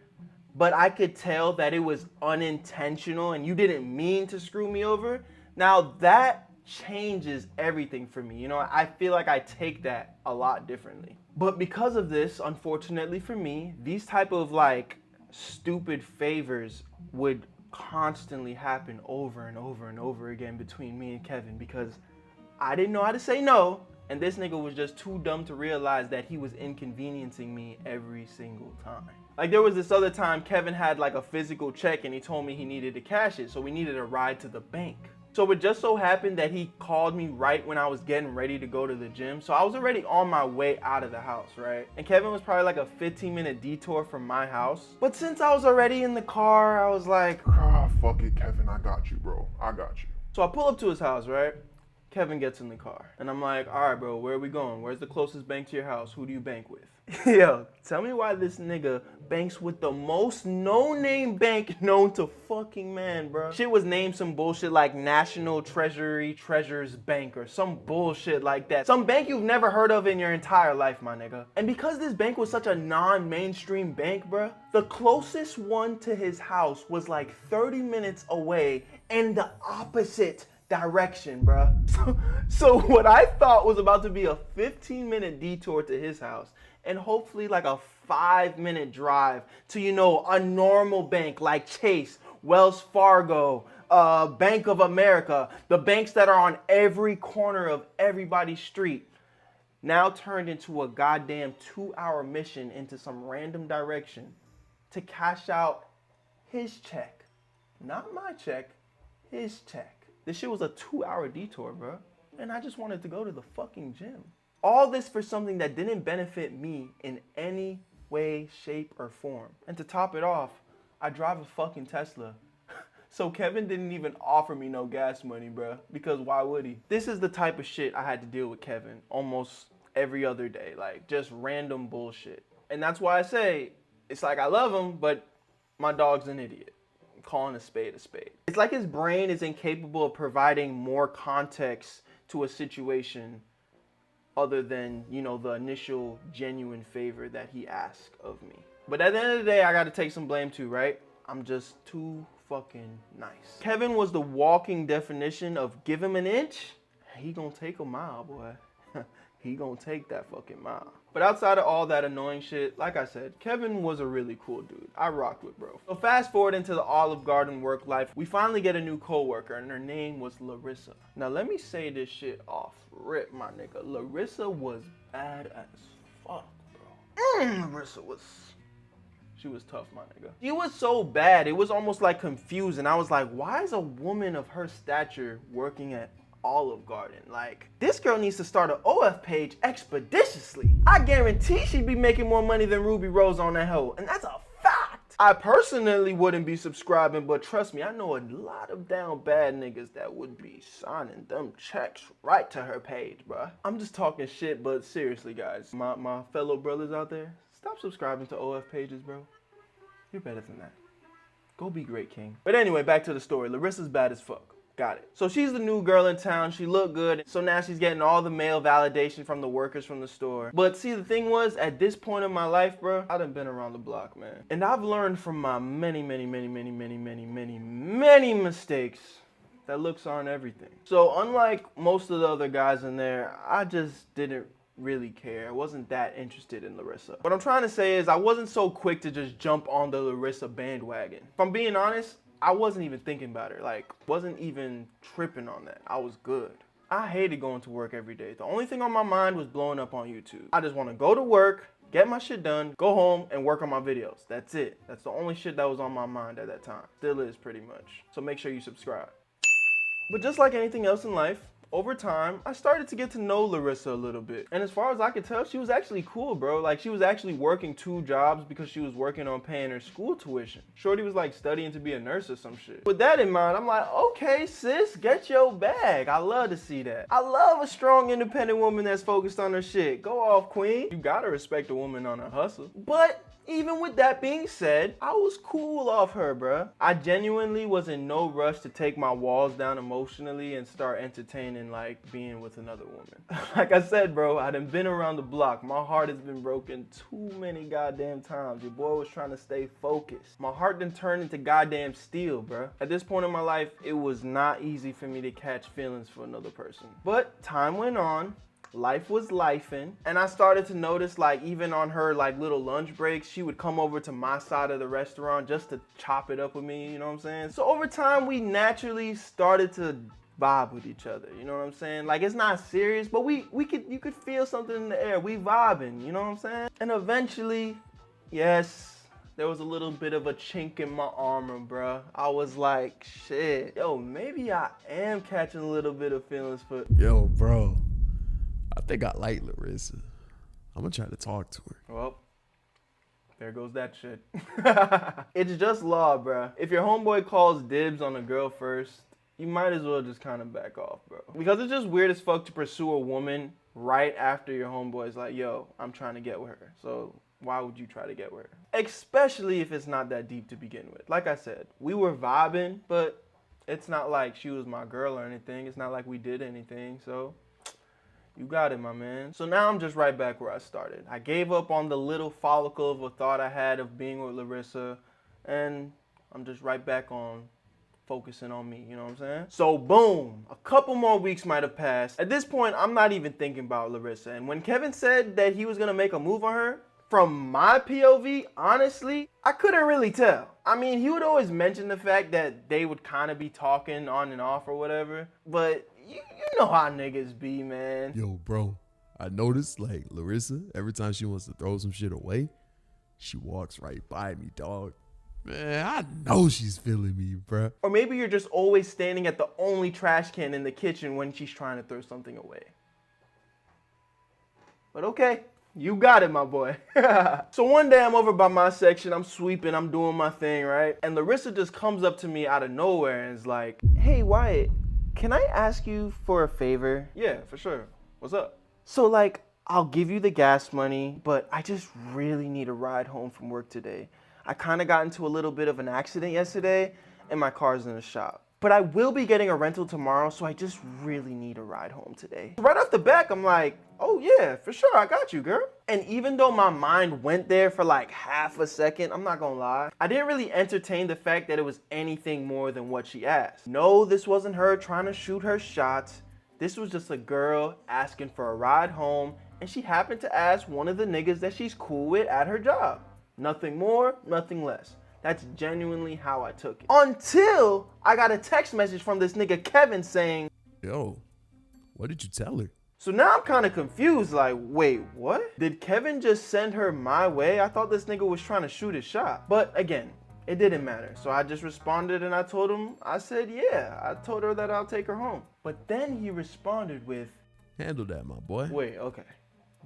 [SPEAKER 1] but I could tell that it was unintentional and you didn't mean to screw me over, now that changes everything for me. You know, I feel like I take that a lot differently. But because of this, unfortunately for me, these type of like stupid favors would constantly happen over and over and over again between me and Kevin because I didn't know how to say no, and this nigga was just too dumb to realize that he was inconveniencing me every single time. Like, there was this other time Kevin had like a physical check and he told me he needed to cash it, so we needed a ride to the bank. So it just so happened that he called me right when I was getting ready to go to the gym. So I was already on my way out of the house, right? And Kevin was probably like a 15-minute detour from my house. But since I was already in the car, I was like,
[SPEAKER 5] Ah, fuck it, Kevin. I got you, bro. I got you.
[SPEAKER 1] So I pull up to his house, right? Kevin gets in the car. And I'm like, all right, bro, where are we going? Where's the closest bank to your house? Who do you bank with? Yo, tell me why this nigga banks with the most no-name bank known to fucking man, bro. Shit was named some bullshit like National Treasury Treasures Bank or some bullshit like that. Some bank you've never heard of in your entire life, my nigga. And because this bank was such a non-mainstream bank, bro, the closest one to his house was like 30 minutes away in the opposite direction, bruh. So what I thought was about to be a 15-minute detour to his house and hopefully like a 5-minute drive to, you know, a normal bank like Chase, Wells Fargo, Bank of America, the banks that are on every corner of everybody's street, now turned into a goddamn 2-hour mission into some random direction to cash out his check. Not my check, his check. This shit was a 2-hour detour, bro. And I just wanted to go to the fucking gym. All this for something that didn't benefit me in any way, shape, or form. And to top it off, I drive a fucking Tesla. So Kevin didn't even offer me no gas money, bro. Because why would he? This is the type of shit I had to deal with Kevin almost every other day. Like, just random bullshit. And that's why I say, it's like I love him, but my dog's an idiot. Calling a spade a spade. It's like his brain is incapable of providing more context to a situation other than, you know, the initial genuine favor that he asked of me. But at the end of the day, I gotta take some blame too, right? I'm just too fucking nice. Kevin was the walking definition of give him an inch, he gonna take a mile, boy. He gonna take that fucking mile. But outside of all that annoying shit, like I said, Kevin was a really cool dude. I rocked with bro. So fast forward into the Olive Garden work life, we finally get a new coworker and her name was Larissa. Now let me say this shit off rip, my nigga. Larissa was bad as fuck, bro. Larissa was... She was tough, my nigga. She was so bad, it was almost like confusing. I was like, why is a woman of her stature working at Olive Garden? Like, this girl needs to start an OF page expeditiously. I guarantee she'd be making more money than Ruby Rose on that hoe, and that's a fact. I personally wouldn't be subscribing, but trust me, I know a lot of down bad niggas that would be signing them checks right to her page, bruh. I'm just talking shit, but seriously, guys, my fellow brothers out there, stop subscribing to OF pages, bro. You're better than that. Go be great, king. But anyway, back to the story. Larissa's bad as fuck. Got it. So she's the new girl in town. She looked good. So now she's getting all the male validation from the workers from the store. But see, the thing was, at this point in my life, bro, I done been around the block, man. And I've learned from my many mistakes that looks aren't everything. So unlike most of the other guys in there, I just didn't really care. I wasn't that interested in Larissa. What I'm trying to say is I wasn't so quick to just jump on the Larissa bandwagon. If I'm being honest, I wasn't even thinking about her. Like, wasn't even tripping on that. I was good. I hated going to work every day. The only thing on my mind was blowing up on YouTube. I just want to go to work, get my shit done, go home, and work on my videos. That's it. That's the only shit that was on my mind at that time. Still is, pretty much. So make sure you subscribe. But just like anything else in life, over time, I started to get to know Larissa a little bit. And as far as I could tell, she was actually cool, bro. Like, she was actually working 2 jobs because she was working on paying her school tuition. Shorty was like studying to be a nurse or some shit. With that in mind, I'm like, okay, sis, get your bag. I love to see that. I love a strong, independent woman that's focused on her shit. Go off, queen. You gotta respect a woman on her hustle. But even with that being said, I was cool off her, bruh. I genuinely was in no rush to take my walls down emotionally and start entertaining like being with another woman. Like I said, bro, I done been around the block. My heart has been broken too many goddamn times. Your boy was trying to stay focused. My heart done turned into goddamn steel, bruh. At this point in my life, it was not easy for me to catch feelings for another person. But time went on. Life was lifing, and I started to notice, like, even on her like little lunch breaks, she would come over to my side of the restaurant just to chop it up with me, you know what I'm saying? So over time, we naturally started to vibe with each other, you know what I'm saying? Like, it's not serious, but you could feel something in the air. We vibing, you know what I'm saying? And eventually, yes, there was a little bit of a chink in my armor, bruh. I was like, shit, yo, maybe I am catching a little bit of feelings for...
[SPEAKER 6] Yo, bro. I think I like Larissa. I'm gonna try to talk to her.
[SPEAKER 1] Well, there goes that shit. It's just law, bruh. If your homeboy calls dibs on a girl first, you might as well just kind of back off, bro. Because it's just weird as fuck to pursue a woman right after your homeboy's like, yo, I'm trying to get with her. So why would you try to get with her? Especially if it's not that deep to begin with. Like I said, we were vibing, but it's not like she was my girl or anything. It's not like we did anything, so you got it, my man. So now I'm just right back where I started. I gave up on the little follicle of a thought I had of being with Larissa, and I'm just right back on focusing on me, you know what I'm saying? So boom, a couple more weeks might have passed. At this point, I'm not even thinking about Larissa. And when Kevin said that he was gonna make a move on her, from my POV, honestly, I couldn't really tell. I mean, he would always mention the fact that they would kind of be talking on and off or whatever, but you know how niggas be, man.
[SPEAKER 6] Yo, bro, I noticed like Larissa, every time she wants to throw some shit away, she walks right by me, dog. Man, I know she's feeling me, bruh.
[SPEAKER 1] Or maybe you're just always standing at the only trash can in the kitchen when she's trying to throw something away. But okay, you got it, my boy. So one day I'm over by my section, I'm sweeping, I'm doing my thing, right? And Larissa just comes up to me out of nowhere and is like, hey, Wyatt, can I ask you for a favor? Yeah, for sure. What's up? So like, I'll give you the gas money, but I just really need a ride home from work today. I kind of got into a little bit of an accident yesterday and my car's in the shop. But I will be getting a rental tomorrow, so I just really need a ride home today. Right off the back, I'm like, oh yeah, for sure, I got you, girl. And even though my mind went there for like half a second, I'm not gonna lie, I didn't really entertain the fact that it was anything more than what she asked. No, this wasn't her trying to shoot her shots. This was just a girl asking for a ride home, and she happened to ask one of the niggas that she's cool with at her job. Nothing more, nothing less. That's genuinely how I took it. Until I got a text message from this nigga Kevin saying,
[SPEAKER 6] Yo, what did you tell her?
[SPEAKER 1] so now I'm kind of confused, like, wait, what? Did Kevin just send her my way? I thought this nigga was trying to shoot his shot. But again, it didn't matter. So I just responded and I told him, I said, yeah, I told her that I'll take her home. But then he responded with,
[SPEAKER 6] Handle that, my boy.
[SPEAKER 1] wait, okay.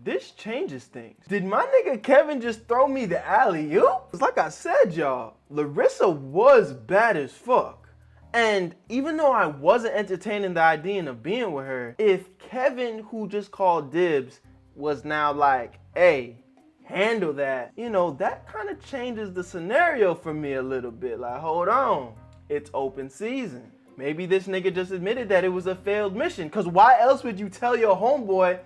[SPEAKER 1] This changes things. Did my nigga Kevin just throw me the alley-oop? Like I said, y'all, Larissa was bad as fuck. And even though I wasn't entertaining the idea of being with her, if Kevin, who just called dibs, was now like, hey, handle that, you know, that kind of changes the scenario for me a little bit. Like, hold on, it's open season. Maybe this nigga just admitted that it was a failed mission, because why else would you tell your homeboy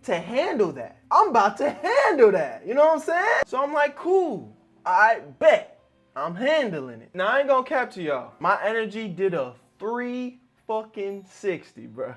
[SPEAKER 1] to handle that? I'm about to handle that, you know what I'm saying? So I'm like, cool, I bet I'm handling it. Now I ain't gonna cap to y'all. My energy did a 360, bro.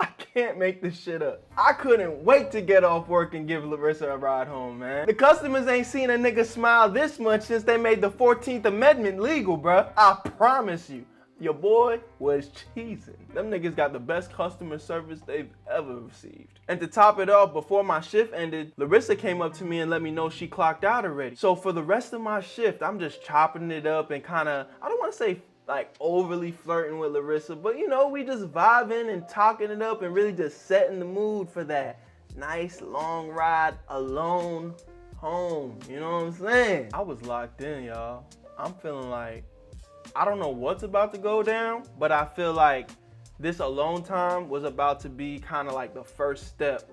[SPEAKER 1] I can't make this shit up. I couldn't wait to get off work and give Larissa a ride home, man. The customers ain't seen a nigga smile this much since they made the 14th Amendment legal, bro. I promise you. Your boy was cheesing. Them niggas got the best customer service they've ever received. And to top it off, before my shift ended, Larissa came up to me and let me know she clocked out already. So for the rest of my shift, I'm just chopping it up and kind of, I don't want to say like overly flirting with Larissa, but you know, we just vibing and talking it up and really just setting the mood for that nice long ride alone home. You know what I'm saying? I was locked in, y'all. I'm feeling like, I don't know what's about to go down, but I feel like this alone time was about to be kind of like the first step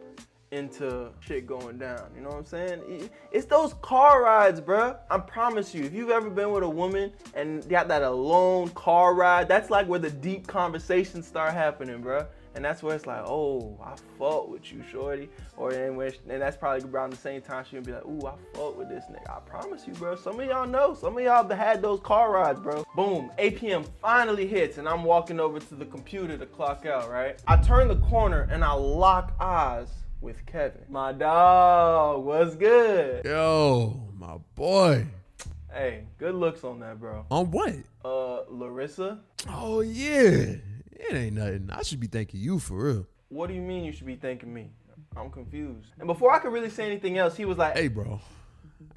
[SPEAKER 1] into shit going down. You know what I'm saying? It's those car rides, bruh. I promise you, if you've ever been with a woman and got that alone car ride, that's like where the deep conversations start happening, bruh. And that's where it's like, oh, I fuck with you, shorty. And that's probably around the same time she'll be like, ooh, I fuck with this nigga. I promise you, bro. Some of y'all know. Some of y'all have had those car rides, bro. Boom, 8 p.m. finally hits, and I'm walking over to the computer to clock out, right? I turn the corner, and I lock eyes with Kevin. My dog, what's good?
[SPEAKER 6] Yo, my boy.
[SPEAKER 1] Hey, good looks on that, bro.
[SPEAKER 6] On what?
[SPEAKER 1] Larissa?
[SPEAKER 6] Oh, yeah. It ain't nothing. I should be thanking you for real.
[SPEAKER 1] What do you mean you should be thanking me? I'm confused. And before I could really say anything else, he was like,
[SPEAKER 6] Hey, bro,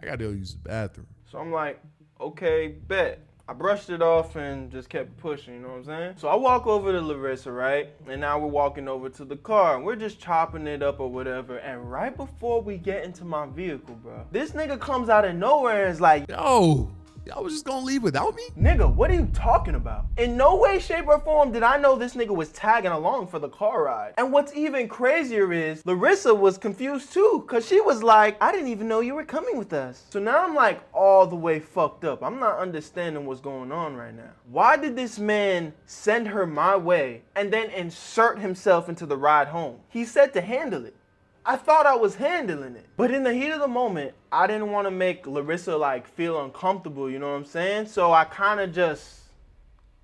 [SPEAKER 6] I gotta go use the bathroom.
[SPEAKER 1] So I'm like, okay, bet. I brushed it off and just kept pushing, you know what I'm saying? So I walk over to Larissa, right? And now we're walking over to the car and we're just chopping it up or whatever. And right before we get into my vehicle, bro, this nigga comes out of nowhere and is like,
[SPEAKER 6] Yo, Y'all was just gonna leave without me?
[SPEAKER 1] Nigga, what are you talking about? In no way, shape, or form did I know this nigga was tagging along for the car ride. And what's even crazier is Larissa was confused too, cause she was like, I didn't even know you were coming with us. So now I'm like all the way fucked up. I'm not understanding what's going on right now. Why did this man send her my way and then insert himself into the ride home? He said to handle it. I thought I was handling it. But in the heat of the moment, I didn't want to make Larissa like feel uncomfortable, you know what I'm saying? So I kind of just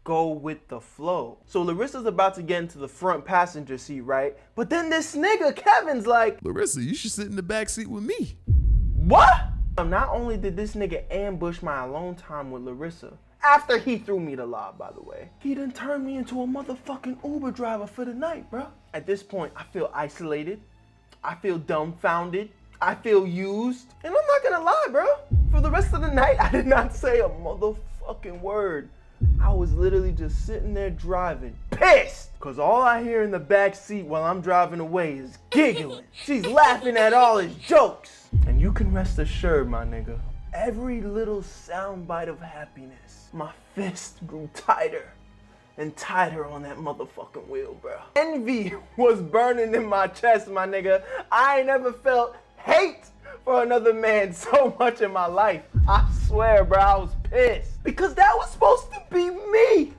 [SPEAKER 1] go with the flow. So Larissa's about to get into the front passenger seat, right? But then this nigga Kevin's like,
[SPEAKER 6] Larissa, you should sit in the back seat with me.
[SPEAKER 1] what? Not only did this nigga ambush my alone time with Larissa, after he threw me the lob, by the way, he done turned me into a motherfucking Uber driver for the night, bro. At this point, I feel isolated. I feel dumbfounded. I feel used. And I'm not gonna lie, bro. For the rest of the night, I did not say a motherfucking word. I was literally just sitting there driving, pissed. Cause all I hear in the back seat while I'm driving away is giggling. She's laughing at all his jokes. And you can rest assured, my nigga, every little soundbite of happiness, my fist grew tighter and tighter on that motherfucking wheel, bro. Envy was burning in my chest, my nigga. I ain't never felt hate for another man so much in my life. I swear, bro, I was pissed. Because that was supposed to be me,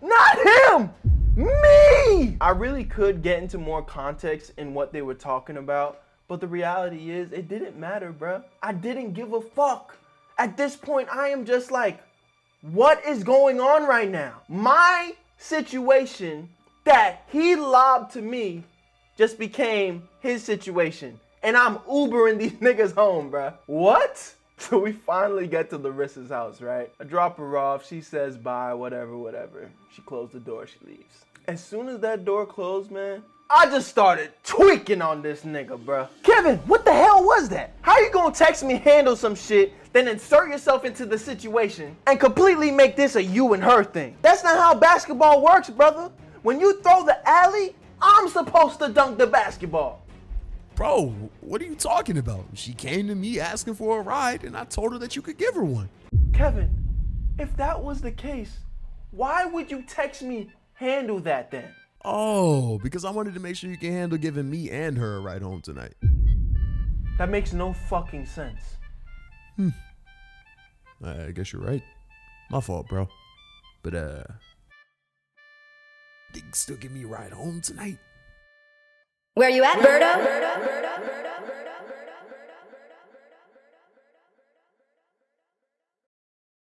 [SPEAKER 1] not him. Me! I really could get into more context in what they were talking about, but the reality is it didn't matter, bro. I didn't give a fuck. At this point, I am just like, what is going on right now? My situation that he lobbed to me just became his situation. And I'm Ubering these niggas home, bruh. What? So we finally get to Larissa's house, right? I drop her off. She says bye, whatever. She closed the door. She leaves. As soon as that door closed, man, I just started tweaking on this nigga, bruh. Kevin, what the hell was that? How you gonna text me handle some shit, then insert yourself into the situation and completely make this a you and her thing? That's not how basketball works, brother. When you throw the alley, I'm supposed to dunk the basketball.
[SPEAKER 6] Bro, what are you talking about? She came to me asking for a ride and I told her that you could give her one.
[SPEAKER 1] Kevin, if that was the case, why would you text me handle that then?
[SPEAKER 6] Oh, because I wanted to make sure you can handle giving me and her a ride home tonight.
[SPEAKER 1] That makes no fucking sense.
[SPEAKER 6] I guess you're right. My fault, bro. But, you can still give me a ride home tonight?
[SPEAKER 2] Where you at, Berto?